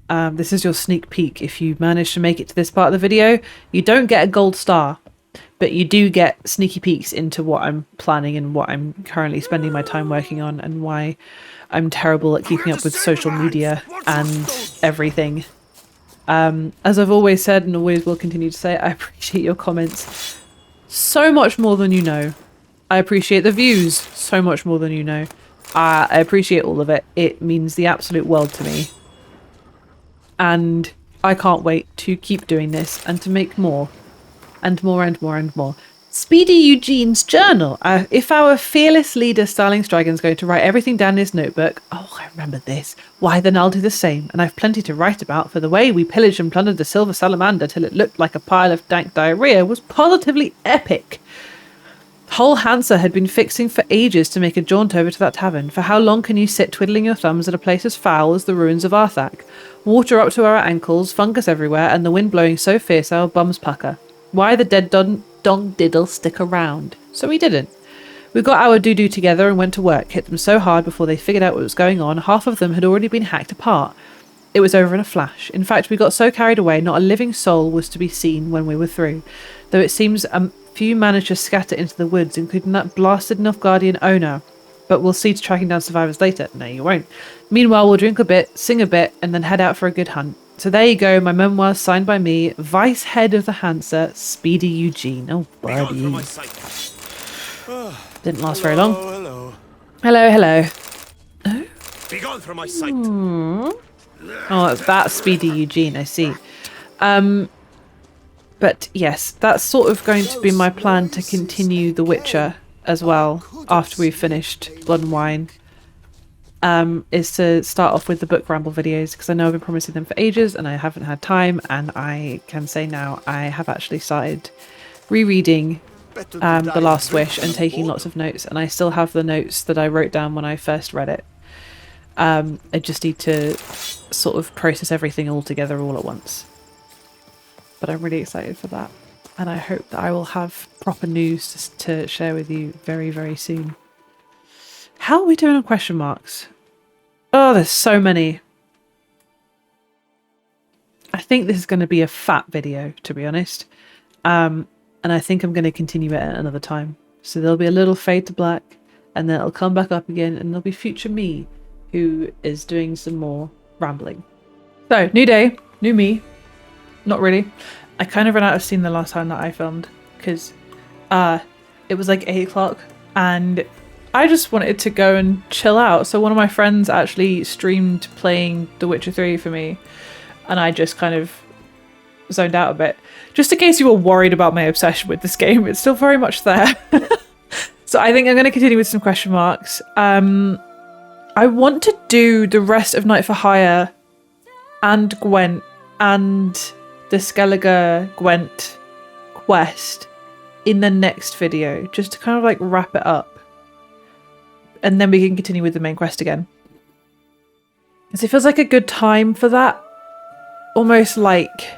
This is your sneak peek. If you manage to make it to this part of the video, you don't get a gold star, but you do get sneaky peeks into what I'm planning and what I'm currently spending my time working on, and why I'm terrible at keeping up with social media and everything. As I've always said and always will continue to say, I appreciate your comments so much more than you know. I appreciate the views so much more than you know. I appreciate all of it. It means the absolute world to me. And I can't wait to keep doing this and to make more. And more and more and more. Speedy Eugene's journal. If our fearless leader Starling Strigan's going to write everything down in his notebook, oh, I remember this, why then I'll do the same, and I've plenty to write about, for the way we pillaged and plundered the Silver Salamander till it looked like a pile of dank diarrhea was positively epic. Whole Hansa had been fixing for ages to make a jaunt over to that tavern, for how long can you sit twiddling your thumbs at a place as foul as the ruins of Arthak? Water up to our ankles, fungus everywhere, and the wind blowing so fierce our bums pucker. Why the dead dong diddle stick around? So we didn't. We got our doo-doo together and went to work, hit them so hard before they figured out what was going on, half of them had already been hacked apart. It was over in a flash. In fact, we got so carried away, not a living soul was to be seen when we were through, though it seems a few managed to scatter into the woods, including that blasted Nilfgaardian owner. But we'll see to tracking down survivors later. No, you won't. Meanwhile, we'll drink a bit, sing a bit, and then head out for a good hunt. So there you go, my memoirs signed by me, Vice Head of the Hansa, Speedy Eugene. Oh, buddy. Didn't last very long. Hello. Hello, hello. Be gone from my sight. Oh, that's Speedy Eugene, I see. But yes, that's sort of going to be my plan to continue The Witcher as well after we've finished Blood and Wine. Is to start off with the book ramble videos, because I know I've been promising them for ages and I haven't had time, and I can say now I have actually started rereading The Last Wish and taking lots of notes, and I still have the notes that I wrote down when I first read it. I just need to sort of process everything all together all at once. But I'm really excited for that, and I hope that I will have proper news to share with you very, very soon. How are we doing on question marks? Oh, there's so many. I think this is going to be a fat video, to be honest. And I think I'm going to continue it at another time. So there'll be a little fade to black, and then it'll come back up again, and there'll be future me who is doing some more rambling. So, new day, new me. Not really. I kind of ran out of steam the last time that I filmed, because it was like 8 o'clock, and I just wanted to go and chill out. So one of my friends actually streamed playing The Witcher 3 for me, and I just kind of zoned out a bit. Just in case you were worried about my obsession with this game, it's still very much there. So I think I'm going to continue with some question marks. I want to do the rest of Night for Hire and Gwent and the Skellige Gwent quest in the next video, just to kind of like wrap it up. And then we can continue with the main quest again. Because it feels like a good time for that. Almost like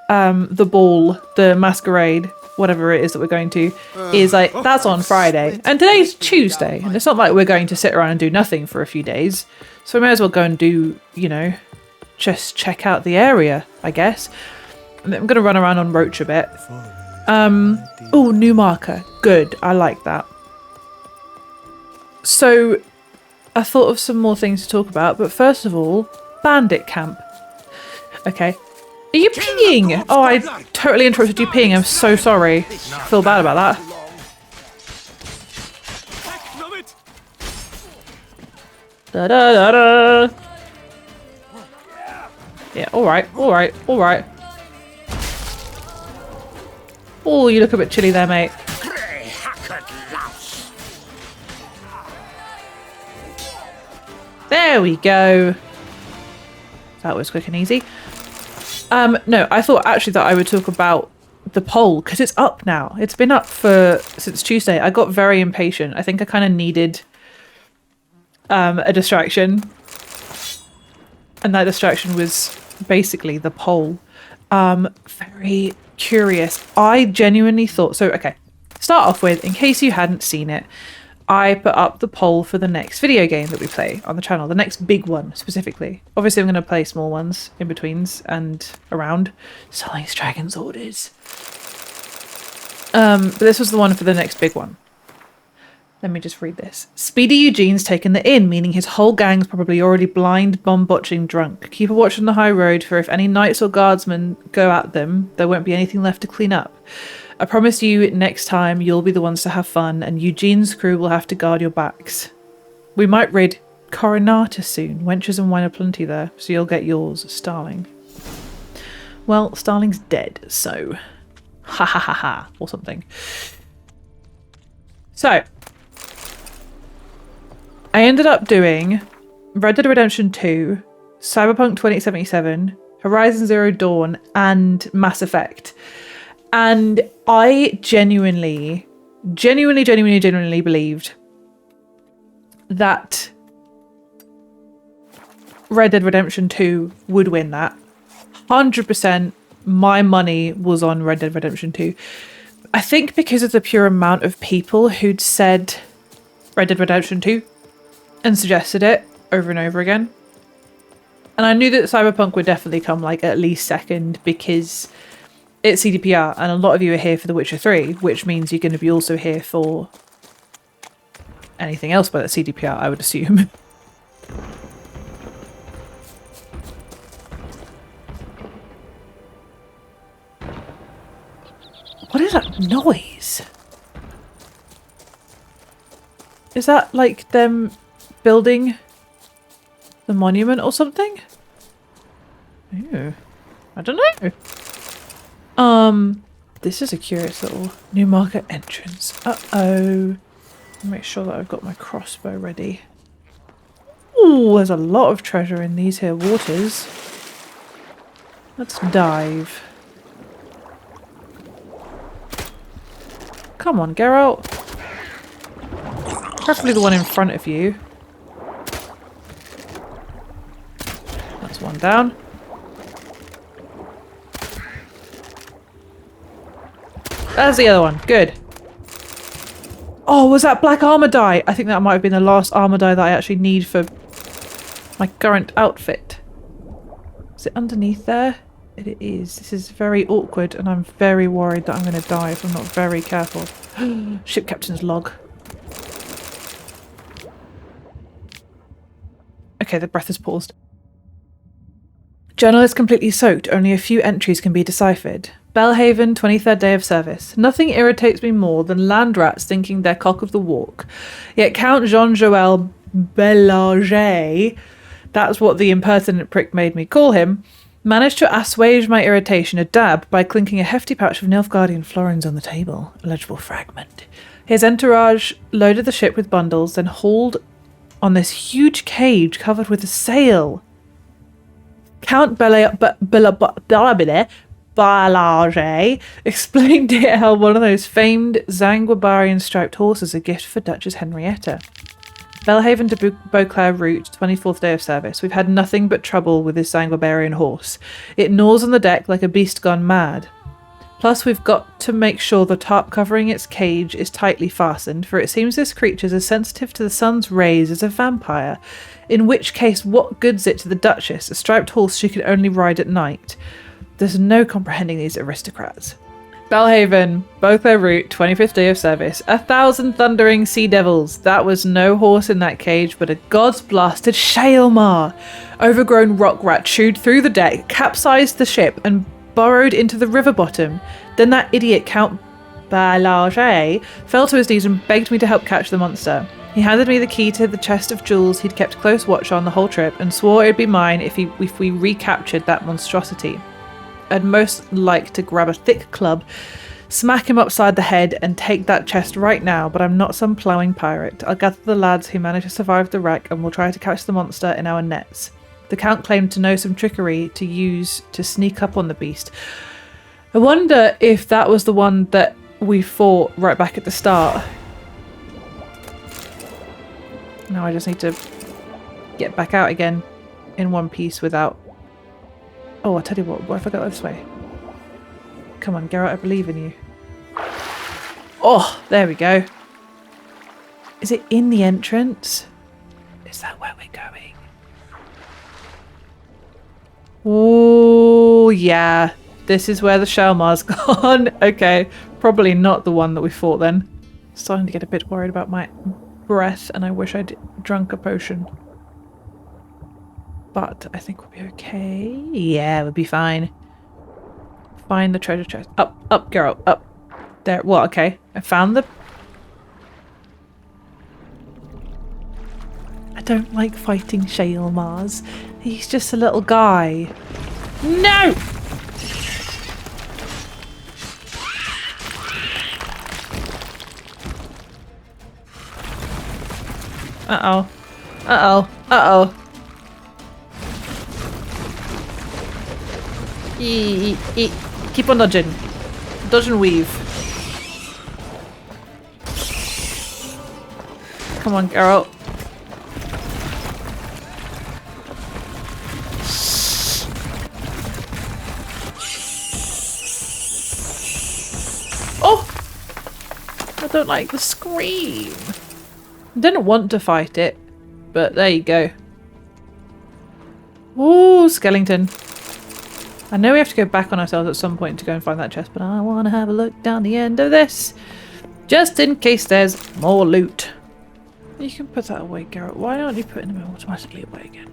the ball, the masquerade, whatever it is that we're going to, is like, that's on Friday. And today's Tuesday. And it's not like we're going to sit around and do nothing for a few days. So we may as well go and do, you know, just check out the area, I guess. And I'm going to run around on Roach a bit. Oh, new marker. Good. I like that. So, I thought of some more things to talk about, but first of all, bandit camp. Okay. Are you peeing? Oh, I totally interrupted you peeing. I'm so sorry. I feel bad about that. Da da da da. Yeah, alright, alright, alright. Oh, you look a bit chilly there, mate. There we go. That was quick and easy. No, I thought actually that I would talk about the poll, because it's up now. It's been up since Tuesday. I got very impatient. I think I kind of needed a distraction. And that distraction was basically the poll. Very curious. I genuinely thought... So, okay. Start off with, in case you hadn't seen it, I put up the poll for the next video game that we play on the channel. The next big one, specifically. Obviously, I'm going to play small ones in betweens and around. Sully's Dragon's Orders. But this was the one for the next big one. Let me just read this. Speedy Eugene's taken the inn, meaning his whole gang's probably already blind, bomb-botching drunk. Keep a watch on the high road, for if any knights or guardsmen go at them, there won't be anything left to clean up. I promise you, next time, you'll be the ones to have fun, and Eugene's crew will have to guard your backs. We might raid Coronata soon. Wenches and wine are plenty there, so you'll get yours, Starling. Well, Starling's dead, so... Ha ha ha ha, or something. So... I ended up doing Red Dead Redemption 2, Cyberpunk 2077, Horizon Zero Dawn, and Mass Effect. And I genuinely believed that Red Dead Redemption 2 would win that. 100% my money was on Red Dead Redemption 2. I think because of the pure amount of people who'd said Red Dead Redemption 2 and suggested it over and over again. And I knew that Cyberpunk would definitely come like at least second because it's CDPR and a lot of you are here for The Witcher 3, which means you're going to be also here for anything else but CDPR, I would assume. What is that noise? Is that like them building the monument or something? Ew. I don't know. This is a curious little new market entrance. Uh-oh. Make sure that I've got my crossbow ready. Ooh, there's a lot of treasure in these here waters. Let's dive. Come on, Geralt. Preferably the one in front of you. That's one down. There's the other one. Good. Oh, was that black armor dye? I think that might have been the last armor dye that I actually need for my current outfit. Is it underneath there? It is. This is very awkward and I'm very worried that I'm going to die if I'm not very careful. Ship captain's log. Okay, the breath has paused. Journal is completely soaked. Only a few entries can be deciphered. Belhaven, 23rd day of service. Nothing irritates me more than land rats thinking they're cock of the walk. Yet Count Jean-Joël Belanger, that's what the impertinent prick made me call him, managed to assuage my irritation a dab by clinking a hefty pouch of Nilfgaardian florins on the table. A legible fragment. His entourage loaded the ship with bundles, then hauled on this huge cage covered with a sail. Count Belanger explained it held one of those famed Zanguibarian striped horses, a gift for Duchess Henrietta. Belhaven to Beauclair route, 24th day of service. We've had nothing but trouble with this Zanguibarian horse. It gnaws on the deck like a beast gone mad. Plus, we've got to make sure the tarp covering its cage is tightly fastened, for it seems this creature's as sensitive to the sun's rays as a vampire. In which case, what good's it to the Duchess, a striped horse she could only ride at night? There's no comprehending these aristocrats. Belhaven, Beauclair route, 25th day of service. 1,000 thundering sea devils. That was no horse in that cage, but a god's blasted Shaelmar. Overgrown rock rat chewed through the deck, capsized the ship, and burrowed into the river bottom. Then that idiot Count Belanger fell to his knees and begged me to help catch the monster. He handed me the key to the chest of jewels he'd kept close watch on the whole trip and swore it'd be mine if we recaptured that monstrosity. I'd most like to grab a thick club, smack him upside the head and take that chest right now, but I'm not some ploughing pirate. I'll gather the lads who managed to survive the wreck and we'll try to catch the monster in our nets. The Count claimed to know some trickery to use to sneak up on the beast. I wonder if that was the one that we fought right back at the start. Now I just need to get back out again in one piece without... Oh, I'll tell you what if I go this way? Come on, Geralt, I believe in you. Oh, there we go. Is it in the entrance? Is that where we're going? Oh, yeah. This is where the Shaelmar's gone. Okay, probably not the one that we fought then. Starting to get a bit worried about my breath and I wish I'd drunk a potion. But I think we'll be okay. Yeah, we'll be fine. Find the treasure chest. Up, Geralt, up. There. Well, okay. I found the... I don't like fighting Shaelmars. He's just a little guy. No! Uh-oh. Uh-oh. Uh-oh. Keep on dodging. Dodge and weave. Come on, Geralt. Oh! I don't like the scream. I didn't want to fight it, but there you go. Ooh, skeleton. I know we have to go back on ourselves at some point to go and find that chest, but I want to have a look down the end of this. Just in case there's more loot. You can put that away, Geralt. Why aren't you putting them automatically away again?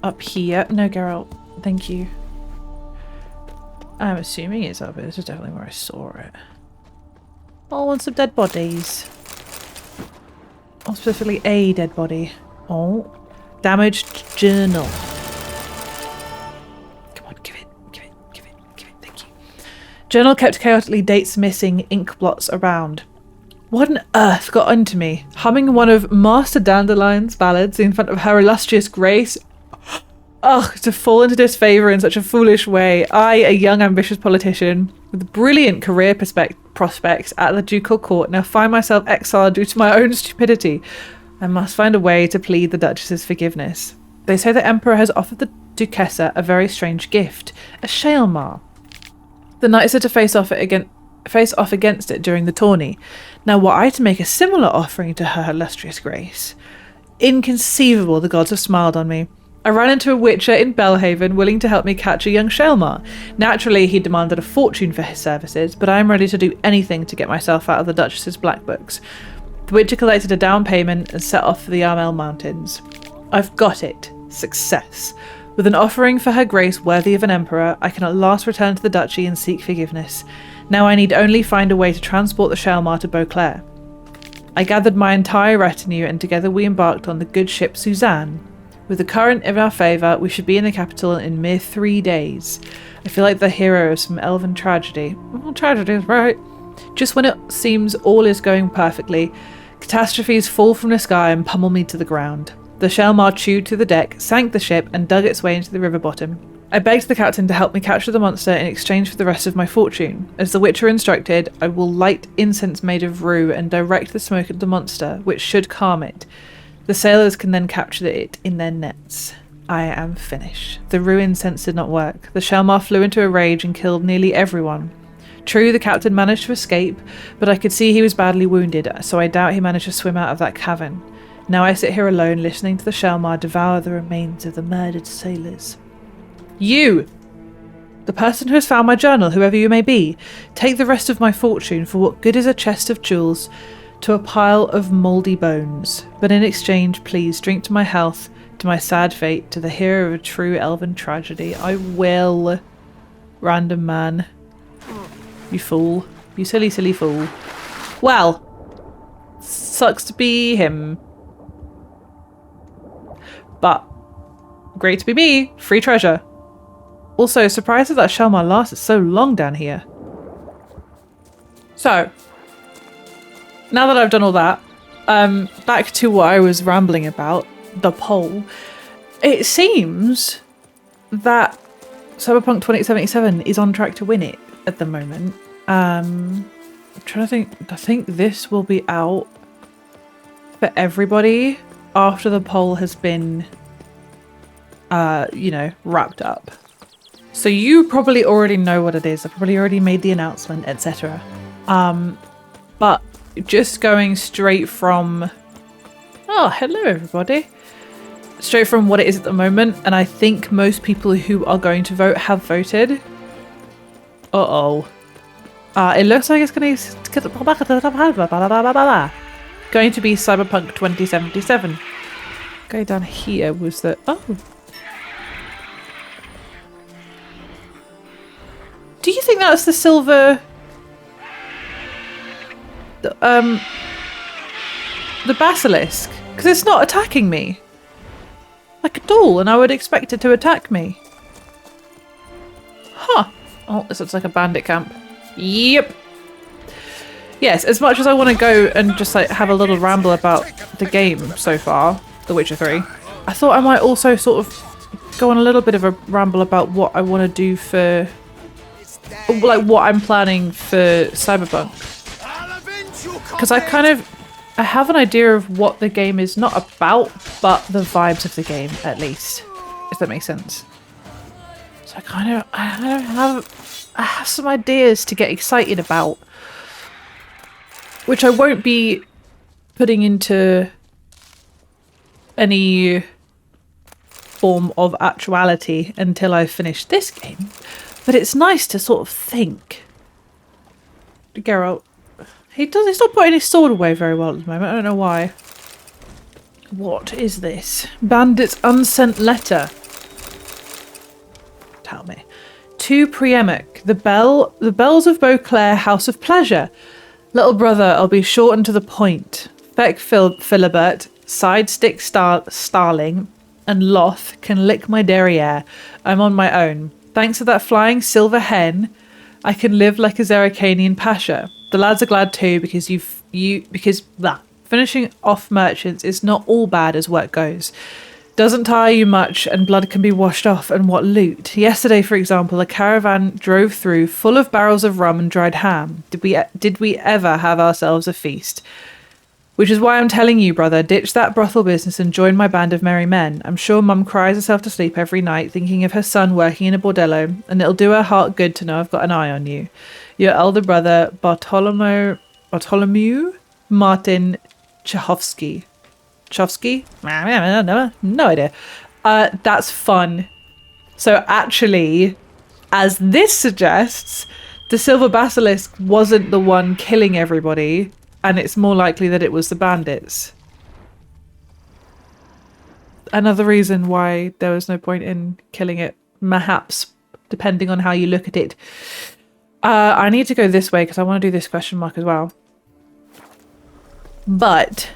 Up here? No, Geralt. Thank you. I'm assuming it's up here. This is definitely where I saw it. Oh, and some dead bodies. Oh, specifically a dead body. Oh. Damaged journal. Journal kept chaotically dates missing ink blots around. What on earth got into me? Humming one of Master Dandelion's ballads in front of her illustrious grace. Ugh, to fall into disfavour in such a foolish way. I, a young ambitious politician with brilliant career prospects at the ducal court, now find myself exiled due to my own stupidity. I must find a way to plead the Duchess's forgiveness. They say the Emperor has offered the Duchessa a very strange gift, a Shaelmar. The knights are to face off against it during the tourney. Now were I to make a similar offering to her illustrious grace? Inconceivable, the gods have smiled on me. I ran into a witcher in Belhaven willing to help me catch a young Shaelmar. Naturally, he demanded a fortune for his services, but I am ready to do anything to get myself out of the Duchess's black books. The witcher collected a down payment and set off for the Armel Mountains. I've got it. Success. With an offering for her grace worthy of an emperor, I can at last return to the duchy and seek forgiveness. Now I need only find a way to transport the Shaelmar to Beauclair. I gathered my entire retinue and together we embarked on the good ship Suzanne. With the current in our favour, we should be in the capital in mere 3 days. I feel like the hero of some elven tragedy. Well, tragedy is right. Just when it seems all is going perfectly, catastrophes fall from the sky and pummel me to the ground. The Shaelmar chewed through the deck, sank the ship, and dug its way into the river bottom. I begged the captain to help me capture the monster in exchange for the rest of my fortune. As the witcher instructed, I will light incense made of rue and direct the smoke at the monster, which should calm it. The sailors can then capture it in their nets. I am finished. The rue incense did not work. The Shaelmar flew into a rage and killed nearly everyone. True, the captain managed to escape, but I could see he was badly wounded, so I doubt he managed to swim out of that cavern. Now I sit here alone, listening to the Shaelmar devour the remains of the murdered sailors. You! The person who has found my journal, whoever you may be, take the rest of my fortune, for what good is a chest of jewels to a pile of mouldy bones? But in exchange, please drink to my health, to my sad fate, to the hero of a true elven tragedy. I will. Random man. You fool. You silly, silly fool. Well, sucks to be him. But great to be me. Free treasure. Also, surprised that Shaelmar lasted so long down here. So, now that I've done all that, back to what I was rambling about, the poll. It seems that Cyberpunk 2077 is on track to win it at the moment. I'm trying to think. I think this will be out for everybody after the poll has been, wrapped up. So you probably already know what it is. I've probably already made the announcement, etc. But just going straight from... Oh, hello everybody. Straight from what it is at the moment, and I think most people who are going to vote have voted. Uh-oh. It looks like it's going to be Cyberpunk 2077. Going down here was the... Oh. Do you think that's the silver... The basilisk? Because it's not attacking me. Like at all, and I would expect it to attack me. Huh. Oh, this looks like a bandit camp. Yep. Yes, as much as I want to go and just like have a little ramble about the game so far, The Witcher 3, I thought I might also sort of go on a little bit of a ramble about what I want to do for... like what I'm planning for Cyberpunk. Because I have an idea of what the game is not about, but the vibes of the game, at least, if that makes sense. So I have some ideas to get excited about, which I won't be putting into any form of actuality until I finish this game. But it's nice to sort of think. Geralt. He's not putting his sword away very well at the moment. I don't know why. What is this? Bandit's unsent letter. Tell me. To Priemic, the bells of Beauclair, house of pleasure. Little brother, I'll be short and to the point. Feck Philibert, side stick starling, and Loth can lick my derriere. I'm on my own. Thanks to that flying silver hen, I can live like a Zerrikanian pasha. The lads are glad too because finishing off merchants is not all bad as work goes. Doesn't tire you much and blood can be washed off, and what loot. Yesterday, for example, a caravan drove through full of barrels of rum and dried ham. Did we ever have ourselves a feast? Which is why I'm telling you, brother, ditch that brothel business and join my band of merry men. I'm sure Mum cries herself to sleep every night thinking of her son working in a bordello, and it'll do her heart good to know I've got an eye on you. Your elder brother, Bartholomew Martin Chekhovsky. Chekhovsky? No idea. That's fun. So actually, as this suggests, the Silver Basilisk wasn't the one killing everybody, and it's more likely that it was the bandits. Another reason why there was no point in killing it, perhaps, depending on how you look at it. I need to go this way because I want to do this question mark as well. But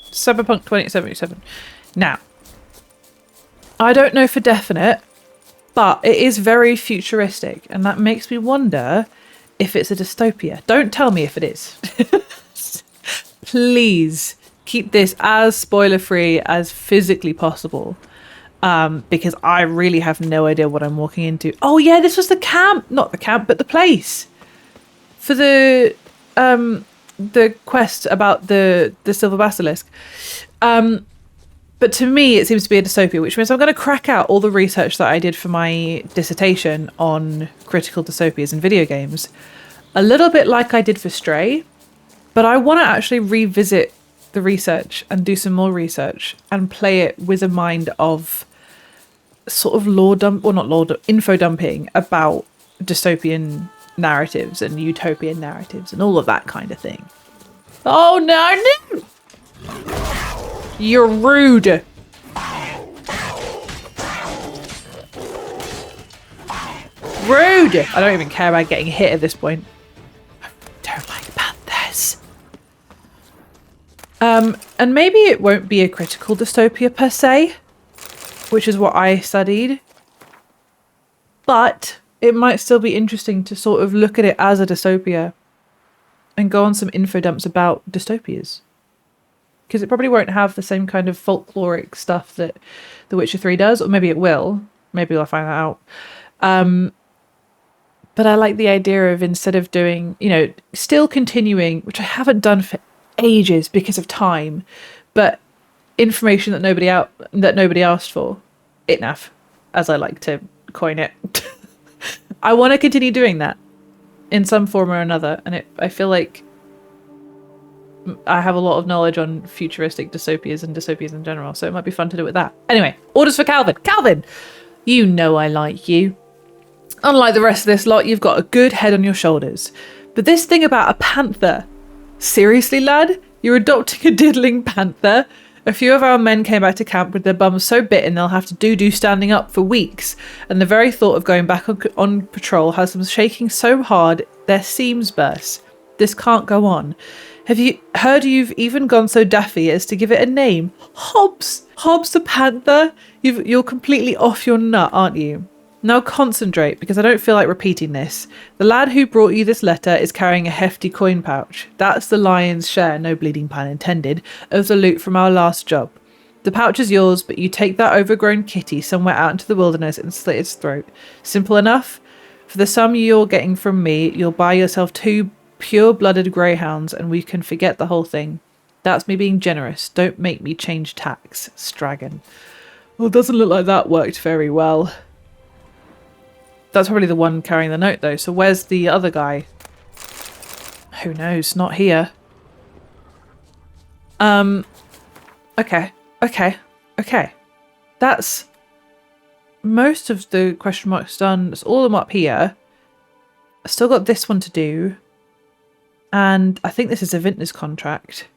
Cyberpunk 2077. Now, I don't know for definite, but it is very futuristic, and that makes me wonder if it's a dystopia. Don't tell me if it is. Please keep this as spoiler-free as physically possible, because I really have no idea what I'm walking into. Oh yeah, this was the camp. Not the camp, but the place. For the quest about the Silver Basilisk. But to me, it seems to be a dystopia, which means I'm going to crack out all the research that I did for my dissertation on critical dystopias in video games. A little bit like I did for Stray, but I want to actually revisit the research and do some more research and play it with a mind of sort of info dumping about dystopian narratives and utopian narratives and all of that kind of thing. Oh no! You're rude. Rude! I don't even care about getting hit at this point. I don't like panthers. And maybe it won't be a critical dystopia per se, which is what I studied. But it might still be interesting to sort of look at it as a dystopia and go on some info dumps about dystopias. Because it probably won't have the same kind of folkloric stuff that The Witcher 3 does, or maybe it will. Maybe I'll find that out. But I like the idea of, instead of doing, still continuing, which I haven't done for ages because of time, but information that nobody asked for, ITNAF, as I like to coin it. I want to continue doing that in some form or another, and I feel like I have a lot of knowledge on futuristic dystopias and dystopias in general, so it might be fun to do with that. Anyway, orders for Calvin. Calvin, you know I like you. Unlike the rest of this lot, you've got a good head on your shoulders. But this thing about a panther, seriously, lad? You're adopting a diddling panther? A few of our men came back to camp with their bums so bitten they'll have to do standing up for weeks, and the very thought of going back on patrol has them shaking so hard their seams burst. This can't go on. Have you heard you've even gone so daffy as to give it a name? Hobbs! Hobbs the panther? You're completely off your nut, aren't you? Now concentrate, because I don't feel like repeating this. The lad who brought you this letter is carrying a hefty coin pouch. That's the lion's share, no bleeding pun intended, of the loot from our last job. The pouch is yours, but you take that overgrown kitty somewhere out into the wilderness and slit its throat. Simple enough? For the sum you're getting from me, you'll buy yourself 2 pure-blooded greyhounds, and we can forget the whole thing. That's me being generous. Don't make me change tacks, Stragon. Well, it doesn't look like that worked very well. That's probably the one carrying the note, though. So where's the other guy? Who knows? Not here. Okay. That's most of the question marks done. That's all of them up here. I've still got this one to do. And I think this is a vintner's contract.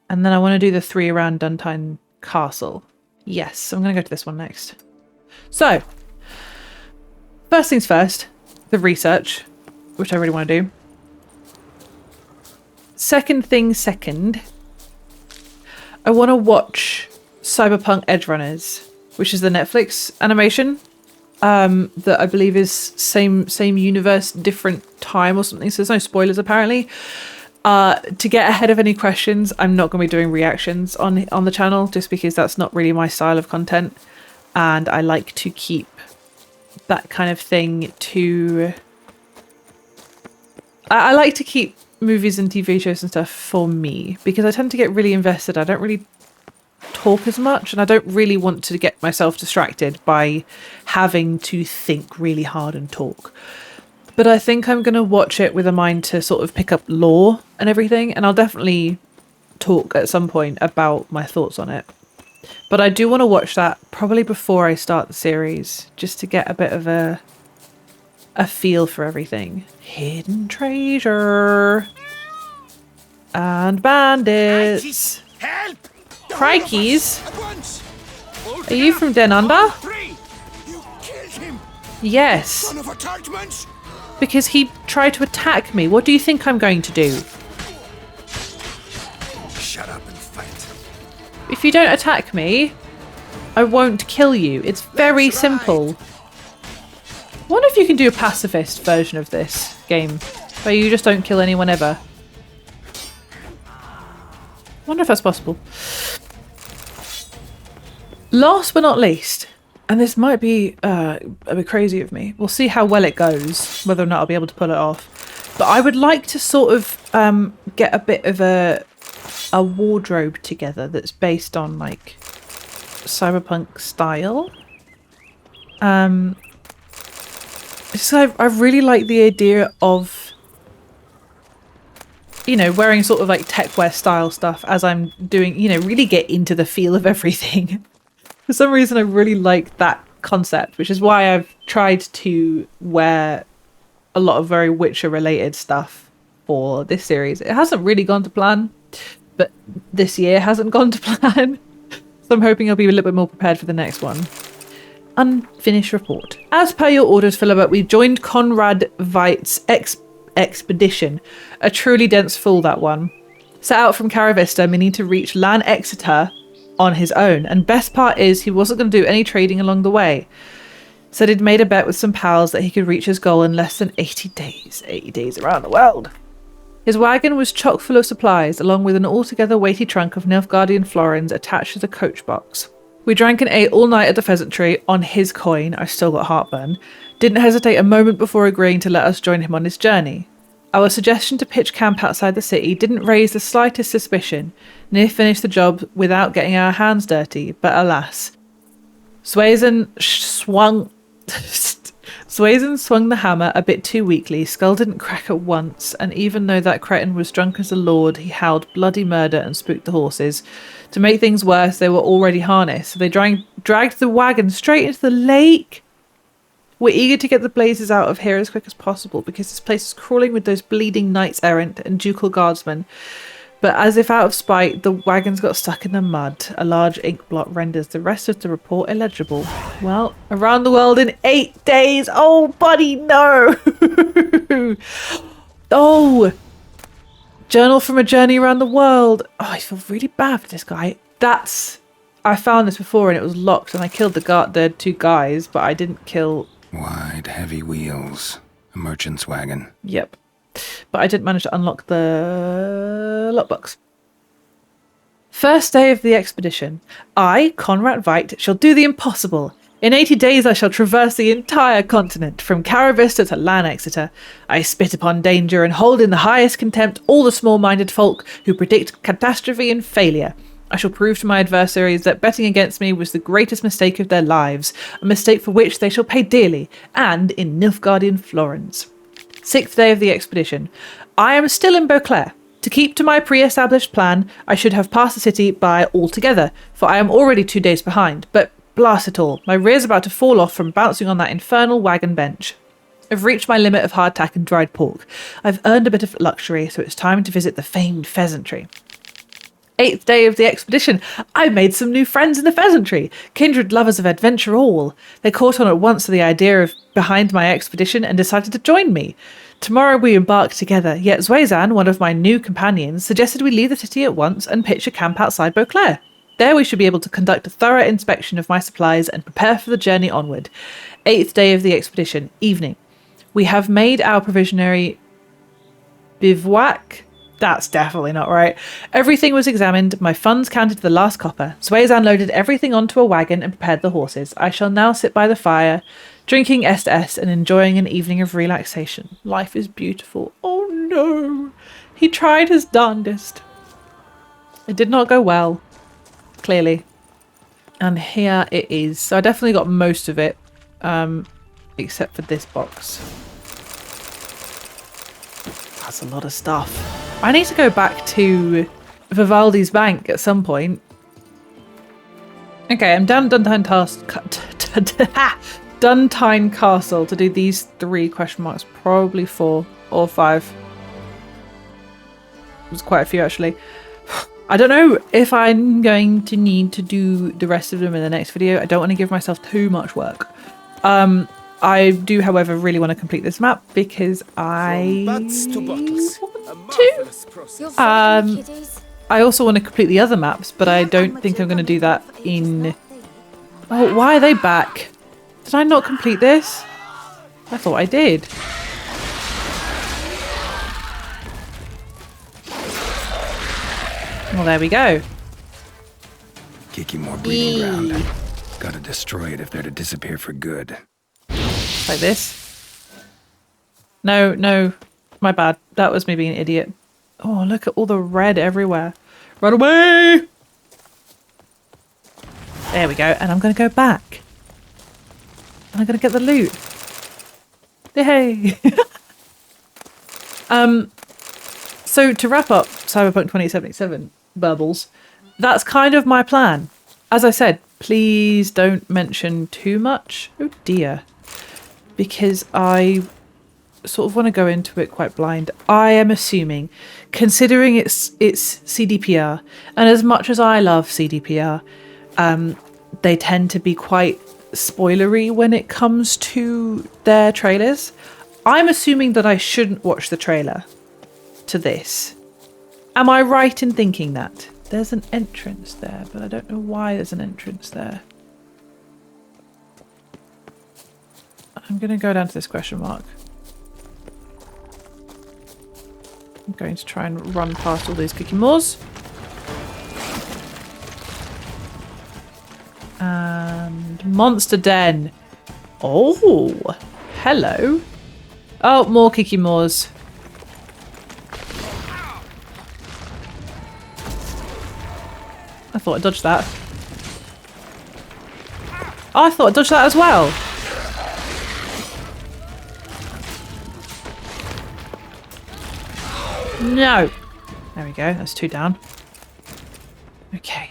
And then I want to do the 3 around Duntine Castle. Yes, I'm going to go to this one next. So, first things first, the research, which I really want to do. Second thing second, I want to watch Cyberpunk Edgerunners, which is the Netflix animation. that I believe is same universe, different time or something. So there's no spoilers apparently. To get ahead of any questions, I'm not going to be doing reactions on the channel just because that's not really my style of content, and I like to keep that kind of thing to. I like to keep movies and TV shows and stuff for me because I tend to get really invested. I don't really talk as much, and I don't really want to get myself distracted by having to think really hard and talk. But I think I'm going to watch it with a mind to sort of pick up lore and everything, and I'll definitely talk at some point about my thoughts on it. But I do want to watch that probably before I start the series, just to get a bit of a feel for everything. Hidden treasure and bandits. Help! Crikeys, At once! are you from Den Under? Free! You killed him, Yes, son of a Tartman's! because he tried to attack me. What do you think I'm going to do? Shut up and fight. If you don't attack me, I won't kill you. It's very That's right. simple. I wonder if you can do a pacifist version of this game, where you just don't kill anyone ever. I wonder if that's possible. Last but not least, and this might be a bit crazy of me. We'll see how well it goes, whether or not I'll be able to pull it off. But I would like to sort of get a bit of a wardrobe together that's based on like cyberpunk style. So I really like the idea of, you know, wearing sort of like techwear style stuff as I'm doing, you know, really get into the feel of everything. For some reason, I really like that concept, which is why I've tried to wear a lot of very Witcher related stuff for this series. It hasn't really gone to plan, but this year hasn't gone to plan. So I'm hoping I'll be a little bit more prepared for the next one. Unfinished report. As per your orders, Philibert, we joined Conrad Veit's expedition. A truly dense fool, that one. Set out from Caravista, meaning to reach Lan Exeter on his own, and best part is he wasn't going to do any trading along the way. Said he'd made a bet with some pals that he could reach his goal in less than 80 days. 80 days around the world. His wagon was chock full of supplies, along with an altogether weighty trunk of Nilfgaardian florins attached to the coach box. We drank and ate all night at the Pheasantry on his coin. I still got heartburn. Didn't hesitate a moment before agreeing to let us join him on his journey. Our suggestion to pitch camp outside the city didn't raise the slightest suspicion. Near finished the job without getting our hands dirty, but alas. Swayzen swung the hammer a bit too weakly, skull didn't crack at once, and even though that cretin was drunk as a lord, he howled bloody murder and spooked the horses. To make things worse, they were already harnessed, so they dragged the wagon straight into the lake. We're eager to get the blazes out of here as quick as possible, because this place is crawling with those bleeding knights errant and ducal guardsmen. But as if out of spite, the wagons got stuck in the mud. A large ink blot renders the rest of the report illegible. Well, around the world in 8 days. Oh, buddy, no. Oh, journal from a journey around the world. Oh, I feel really bad for this guy. I found this before and it was locked, and I killed the two guys, but I didn't kill. Wide, heavy wheels. A merchant's wagon. Yep. But I didn't manage to unlock the lockbox. First day of the expedition. I, Conrad Veit, shall do the impossible. In 80 days I shall traverse the entire continent, from Caravista to Lan Exeter. I spit upon danger and hold in the highest contempt all the small-minded folk who predict catastrophe and failure. I shall prove to my adversaries that betting against me was the greatest mistake of their lives, a mistake for which they shall pay dearly, and in Nilfgaardian florins. 6th day of the expedition. I am still in Beauclair. To keep to my pre-established plan, I should have passed the city by altogether, for I am already 2 days behind. But blast it all, my rear's about to fall off from bouncing on that infernal wagon bench. I've reached my limit of hardtack and dried pork. I've earned a bit of luxury, so it's time to visit the famed Pheasantry. 8th day of the expedition. I made some new friends in the Pheasantry, kindred lovers of adventure all. They caught on at once to the idea of behind my expedition and decided to join me. Tomorrow we embark together, yet Zwazan, one of my new companions, suggested we leave the city at once and pitch a camp outside Beauclair. There we should be able to conduct a thorough inspection of my supplies and prepare for the journey onward. 8th day of the expedition. Evening. We have made our provisionary bivouac. That's definitely not right. Everything was examined. My funds counted to the last copper. Swayzan loaded everything onto a wagon and prepared the horses. I shall now sit by the fire, drinking S and enjoying an evening of relaxation. Life is beautiful. Oh no. He tried his darndest. It did not go well. Clearly. And here it is. So I definitely got most of it. Except for this box. That's a lot of stuff. I need to go back to Vivaldi's bank at some point. Okay, I'm down Duntine Castle to do these 3 question marks. Probably 4 or 5. There's quite a few actually. I don't know if I'm going to need to do the rest of them in the next video. I don't want to give myself too much work. I do, however, really want to complete this map because I I also want to complete the other maps, but I don't think I'm going to do that in... Oh, why are they back? Did I not complete this? I thought I did. Well, there we go. Kiki more breeding ground. Gotta destroy it if they're to disappear for good. Like this. No, my bad. That was me being an idiot. Oh, look at all the red everywhere. Run away! There we go. And I'm going to go back. And I'm going to get the loot. Yay! So to wrap up Cyberpunk 2077, Burbles, that's kind of my plan. As I said, please don't mention too much. Oh dear. Because I sort of want to go into it quite blind. I am assuming, considering it's CDPR, and as much as I love CDPR, they tend to be quite spoilery when it comes to their trailers. I'm assuming that I shouldn't watch the trailer to this. Am I right in thinking that? There's an entrance there, but I don't know why there's an entrance there. I'm going to go down to this question mark. I'm going to try and run past all these cookie moors. And Monster Den. Oh, hello. Oh, more Kiki Moors. I thought I dodged that. Oh, I thought I dodged that as well. No. There we go. That's 2 down. Okay.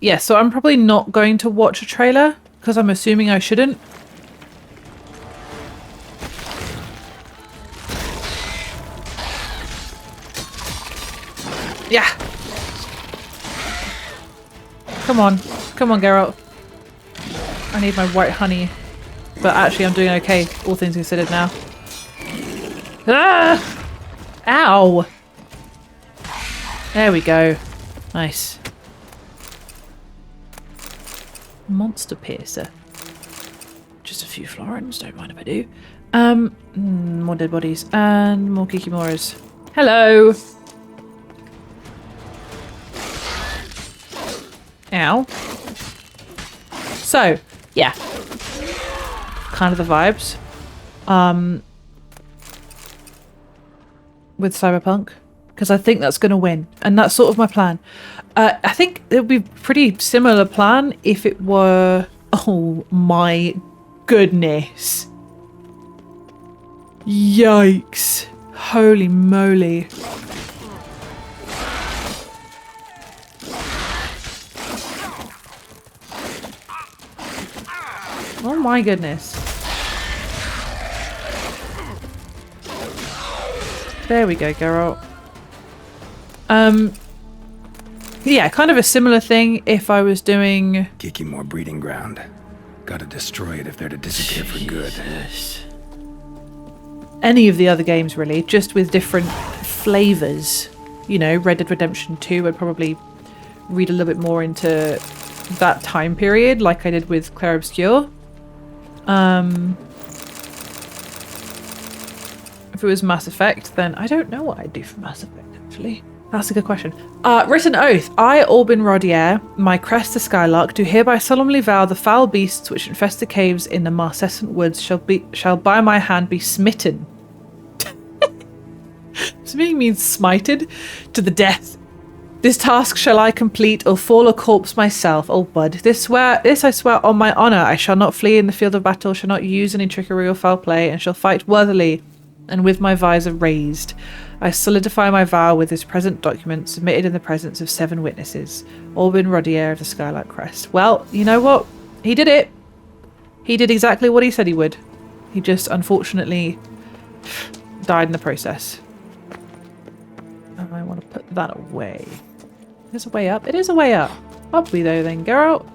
Yeah, so I'm probably not going to watch a trailer because I'm assuming I shouldn't. Yeah. Come on. Come on, Geralt. I need my white honey. But actually I'm doing okay, all things considered now. Ah! Ow! There we go. Nice. Monster Piercer. Just a few florins, don't mind if I do. More dead bodies and more Kikimoras. Hello! Ow. So, yeah. Kind of the vibes. With Cyberpunk. Because I think that's going to win. And that's sort of my plan. I think it would be a pretty similar plan if it were... Oh my goodness. Yikes. Holy moly. Oh my goodness. There we go, Geralt. Yeah, kind of a similar thing if I was doing... Kiki more breeding ground. Gotta destroy it if they're to disappear for good. Any of the other games, really, just with different flavours. You know, Red Dead Redemption 2, I'd probably read a little bit more into that time period, like I did with Clair Obscur. If it was Mass Effect, then I don't know what I'd do for Mass Effect, actually. That's a good question. Written oath. I, Aubin Rodier, my crest the Skylark, do hereby solemnly vow the foul beasts which infest the caves in the Marcescent woods shall by my hand be smitten. Smitten means smited to the death. This task shall I complete or fall a corpse myself. Oh, bud. This I swear on my honour. I shall not flee in the field of battle, shall not use any trickery or foul play, and shall fight worthily and with my visor raised. I solidify my vow with this present document submitted in the presence of 7 witnesses. Aubin Rodier of the Skylark Crest. Well, you know what? He did it. He did exactly what he said he would. He just unfortunately died in the process. And I want to put that away. There's a way up. It is a way up. Up we though then, Geralt.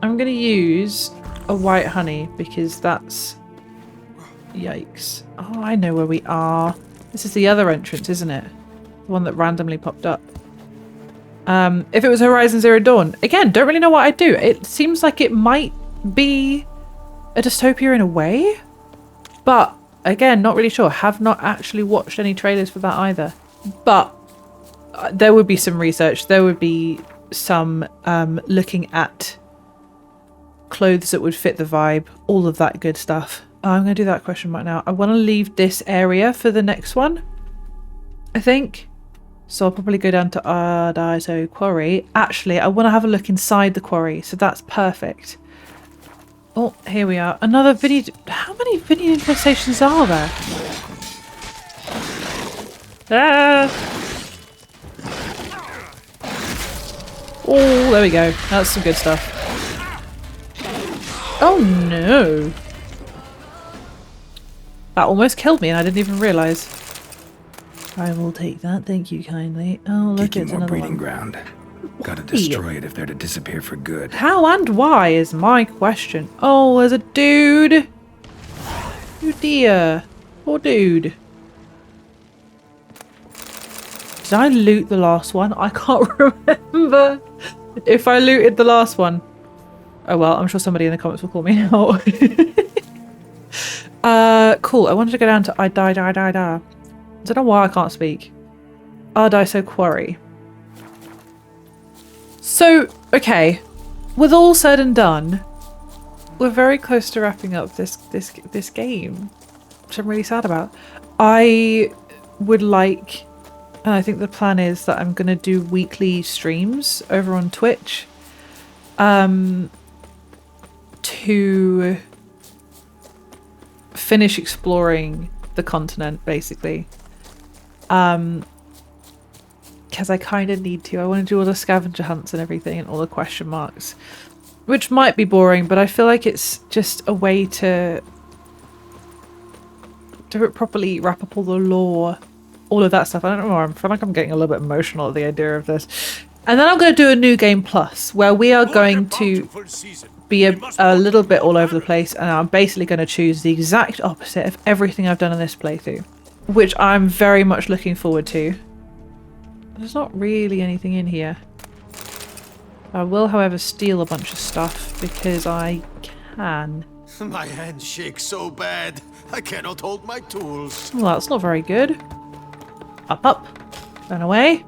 I'm going to use a white honey because that's... Yikes. Oh, I know where we are. This is the other entrance, isn't it? The one that randomly popped up. If it was Horizon Zero Dawn, again, don't really know what I'd do. It seems like it might be a dystopia in a way, but again, not really sure. Have not actually watched any trailers for that either. But there would be some research. There would be some looking at clothes that would fit the vibe, all of that good stuff. I'm going to do that question right now. I want to leave this area for the next one, I think. So I'll probably go down to Ardaiso Quarry. Actually, I want to have a look inside the quarry, so that's perfect. Oh, here we are. Another video... How many video infestations are there? Ah! Oh, there we go. That's some good stuff. Oh no! That almost killed me and I didn't even realise. I will take that, thank you kindly. Oh look, it's another breeding one. Ground. Gotta destroy it if they're to disappear for good. How and why is my question. Oh, there's a dude! Oh dear. Poor dude. Did I loot the last one? I can't remember if I looted the last one. Oh well, I'm sure somebody in the comments will call me out. Cool. I wanted to go down to I don't know why I can't speak. Ardaiso Quarry. So, okay. With all said and done, we're very close to wrapping up this game, which I'm really sad about. I would like, and I think the plan is that I'm gonna do weekly streams over on Twitch. To finish exploring the continent, basically. Because I kind of need to. I want to do all the scavenger hunts and everything and all the question marks, which might be boring, but I feel like it's just a way to do it properly, wrap up all the lore, all of that stuff. I don't know, I feel like I'm getting a little bit emotional at the idea of this. And then I'm going to do a new game plus, where we are going to be a little bit all over the place, and I'm basically going to choose the exact opposite of everything I've done in this playthrough, which I'm very much looking forward to. There's not really anything in here. I will, however, steal a bunch of stuff because I can. My hands shake so bad, I cannot hold my tools. Well, that's not very good. Up, up. Run away.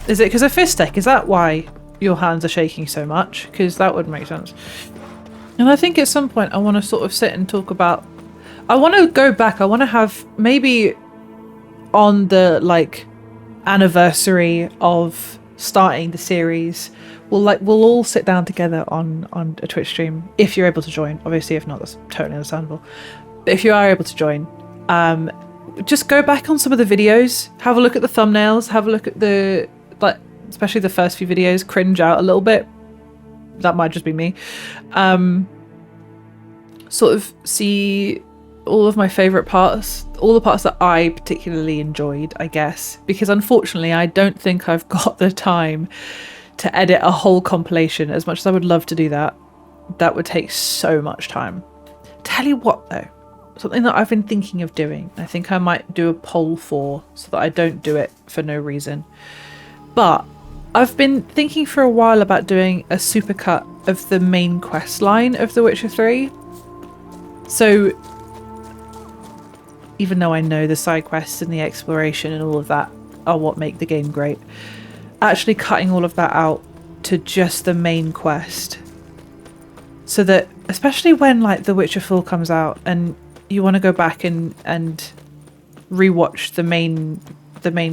Is it because of fist tech? Is that why your hands are shaking so much? Because that would make sense. And I think at some point I want to sort of sit and talk about... I want to go back. I want to have maybe on the like anniversary of starting the series, we'll all sit down together on a Twitch stream if you're able to join. Obviously, if not, that's totally understandable. But if you are able to join, just go back on some of the videos, have a look at the thumbnails, have a look at the especially the first few videos, cringe out a little bit. That might just be me. Sort of see all of my favourite parts, all the parts that I particularly enjoyed, I guess, because unfortunately I don't think I've got the time to edit a whole compilation. As much as I would love to do that, that would take so much time. Tell you what though, something that I've been thinking of doing, I think I might do a poll for, so that I don't do it for no reason. But I've been thinking for a while about doing a supercut of the main quest line of The Witcher 3. So even though I know the side quests and the exploration and all of that are what make the game great, actually cutting all of that out to just the main quest, so that especially when like The Witcher 4 comes out and you want to go back and rewatch the main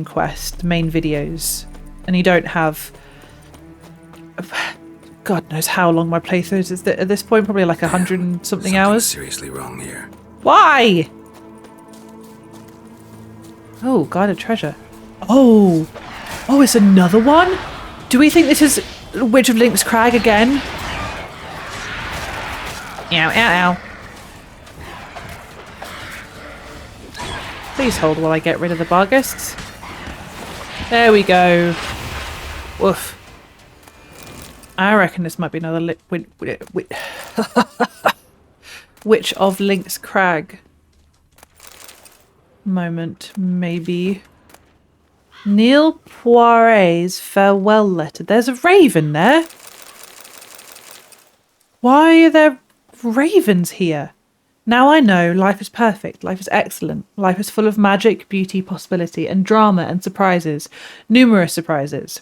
quest, the main videos, and you don't have God knows how long my playthrough is at this point, probably like 100 and something hours. Seriously wrong here. Why? Oh, guarded treasure. Oh, it's another one? Do we think this is Witch of Link's Crag again? Ow, ow, ow. Please hold while I get rid of the Barghists. There we go. Woof. I reckon this might be another Witch of Link's Crag moment, maybe. Neil Poiret's farewell letter. There's a raven there. Why are there ravens here? Now I know life is perfect, life is excellent, life is full of magic, beauty, possibility, and drama and surprises. Numerous surprises.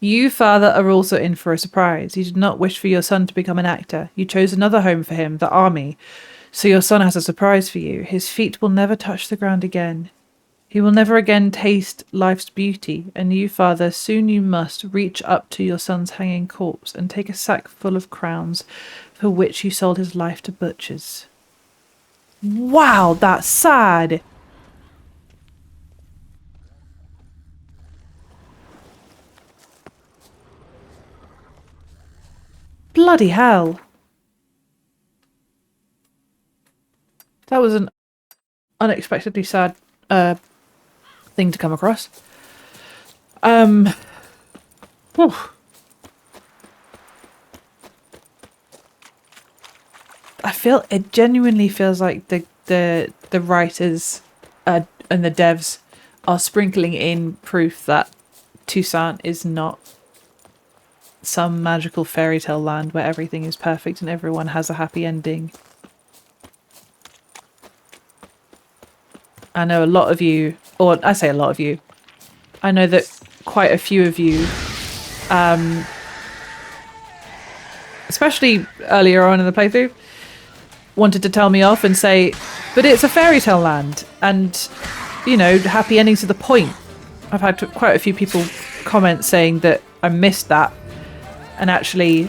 You, father, are also in for a surprise. You did not wish for your son to become an actor. You chose another home for him, the army. So your son has a surprise for you. His feet will never touch the ground again. He will never again taste life's beauty. And you, father, soon you must reach up to your son's hanging corpse and take a sack full of crowns for which you sold his life to butchers. Wow, that's sad. Bloody hell. That was an unexpectedly sad thing to come across. Whew. It genuinely feels like the writers and the devs are sprinkling in proof that Toussaint is not some magical fairy tale land where everything is perfect and everyone has a happy ending. I know a lot of you, or I say a lot of you, I know that quite a few of you, especially earlier on in the playthrough, wanted to tell me off and say, but it's a fairy tale land and, you know, happy endings to the point. I've had quite a few people comment saying that I missed that. And actually,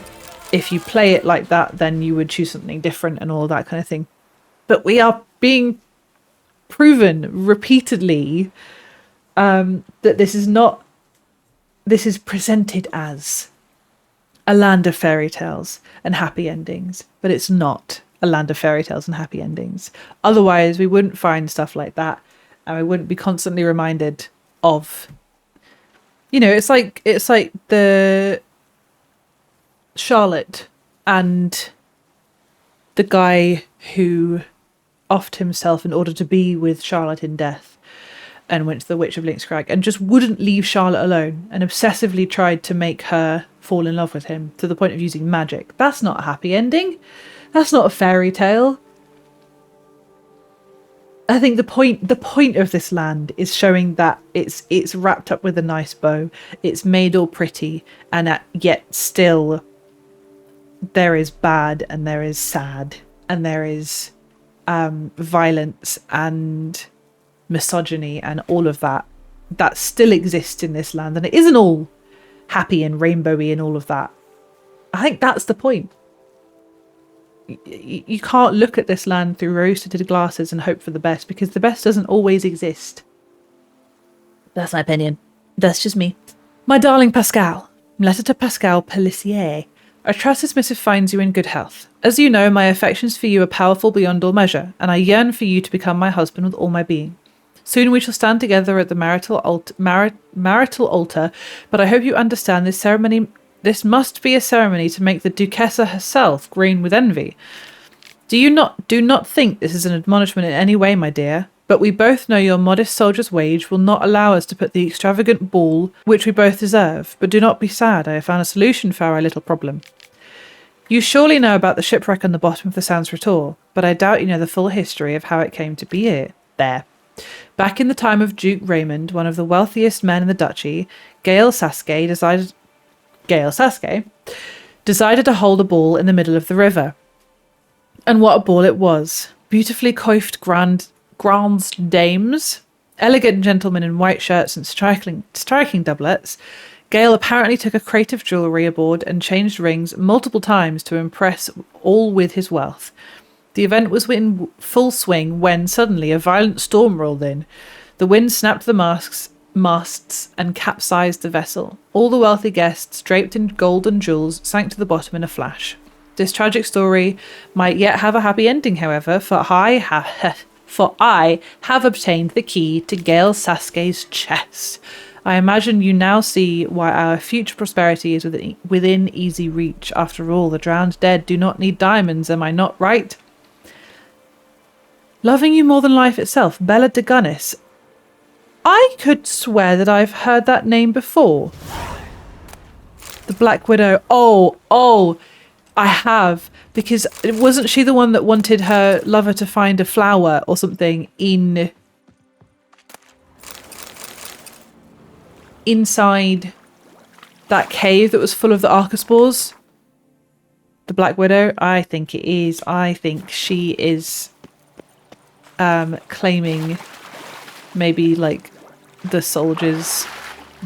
if you play it like that, then you would choose something different and all that kind of thing. But we are being proven repeatedly that this is presented as a land of fairy tales and happy endings. But it's not a land of fairy tales and happy endings. Otherwise, we wouldn't find stuff like that. And we wouldn't be constantly reminded of, you know, it's like the Charlotte and the guy who offed himself in order to be with Charlotte in death and went to the Witch of Link's Crag and just wouldn't leave Charlotte alone and obsessively tried to make her fall in love with him to the point of using magic. That's not a happy ending. That's not a fairy tale. I think the point of this land is showing that it's wrapped up with a nice bow. It's made all pretty, and yet still there is bad and there is sad and there is violence and misogyny and all of that still exists in this land, and it isn't all happy and rainbowy and all of that. I think that's the point. You can't look at this land through rose-tinted glasses and hope for the best, because the best doesn't always exist. That's my opinion. That's just me. My darling Pascal. Letter to Pascal Pellissier. I trust this missive finds you in good health. As you know, my affections for you are powerful beyond all measure, and I yearn for you to become my husband with all my being. Soon we shall stand together at the marital altar, but I hope you understand this ceremony. This must be a ceremony to make the Duchessa herself green with envy. Do not think this is an admonishment in any way, my dear, but we both know your modest soldier's wage will not allow us to put the extravagant ball which we both deserve. But do not be sad, I have found a solution for our little problem. You surely know about the shipwreck on the bottom of the Sans Retour, but I doubt you know the full history of how it came to be there. Back in the time of Duke Raymond, one of the wealthiest men in the duchy, Gael Sasque decided to hold a ball in the middle of the river. And what a ball it was. Beautifully coiffed grands dames, elegant gentlemen in white shirts and striking doublets. Gael apparently took a crate of jewellery aboard and changed rings multiple times to impress all with his wealth. The event was in full swing when suddenly a violent storm rolled in. The wind snapped the masts and capsized the vessel. All the wealthy guests, draped in gold and jewels, sank to the bottom in a flash. This tragic story might yet have a happy ending, however, for I have obtained the key to Gael Sasque's chest. I imagine you now see why our future prosperity is within easy reach. After all, the drowned dead do not need diamonds, am I not right? Loving you more than life itself, Bella de Gunnis. I could swear that I've heard that name before. The Black Widow. Oh, I have. Because wasn't she the one that wanted her lover to find a flower or something inside that cave that was full of the archospores? The Black Widow? I think it is. I think she is claiming maybe like the soldiers'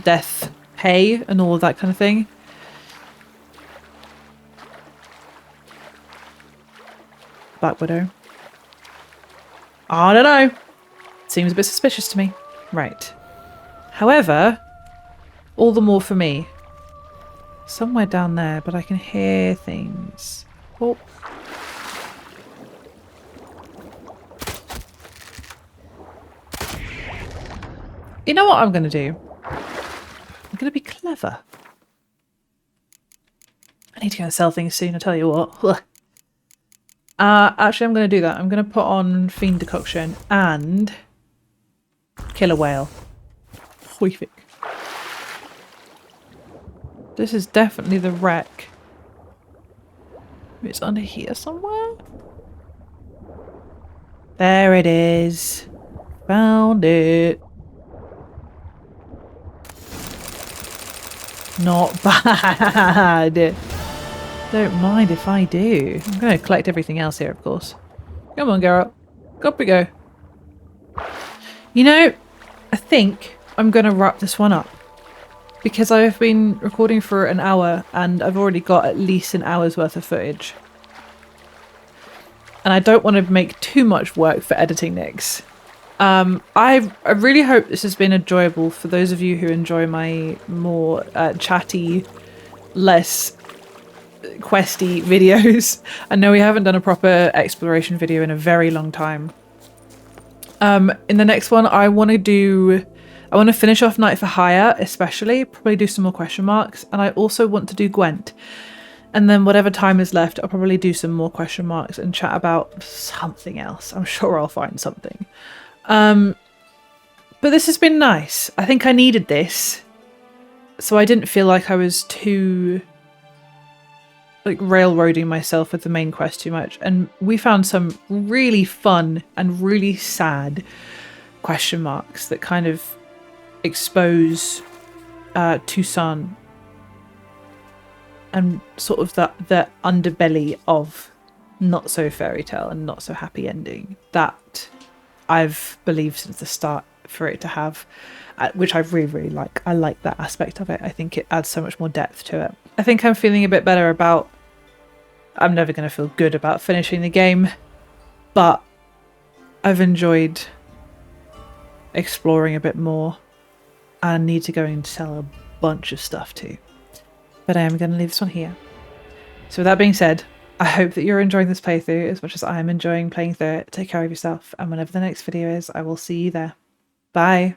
death pay and all of that kind of thing. Black Widow. I don't know. Seems a bit suspicious to me. Right. However, all the more for me. Somewhere down there, but I can hear things. Oh. You know what I'm going to do? I'm going to be clever. I need to go and sell things soon, I tell you what. Actually, I'm going to do that. I'm going to put on Fiend Decoction and kill a whale. Horrific. This is definitely the wreck. It's under here somewhere. There it is. Found it. Not bad. Don't mind if I do. I'm going to collect everything else here, of course. Come on, Geralt. Up we go. You know, I think I'm going to wrap this one up. Because I've been recording for an hour and I've already got at least an hour's worth of footage. And I don't want to make too much work for editing next. I really hope this has been enjoyable for those of you who enjoy my more chatty, less questy videos. I know we haven't done a proper exploration video in a very long time. In the next one, I want to finish off Night for Hire, especially. Probably do some more question marks. And I also want to do Gwent. And then whatever time is left, I'll probably do some more question marks and chat about something else. I'm sure I'll find something. But this has been nice. I think I needed this. So I didn't feel like I was too like railroading myself with the main quest too much. And we found some really fun and really sad question marks that kind of expose Toussaint and sort of the underbelly of not so fairy tale and not so happy ending that I've believed since the start for it to have, which I really, really like. I like that aspect of it. I think it adds so much more depth to it. I think I'm feeling a bit better about... I'm never going to feel good about finishing the game, but I've enjoyed exploring a bit more. I need to go and sell a bunch of stuff too. But I am going to leave this one here. So with that being said, I hope that you're enjoying this playthrough as much as I am enjoying playing through it. Take care of yourself, and whenever the next video is, I will see you there. Bye.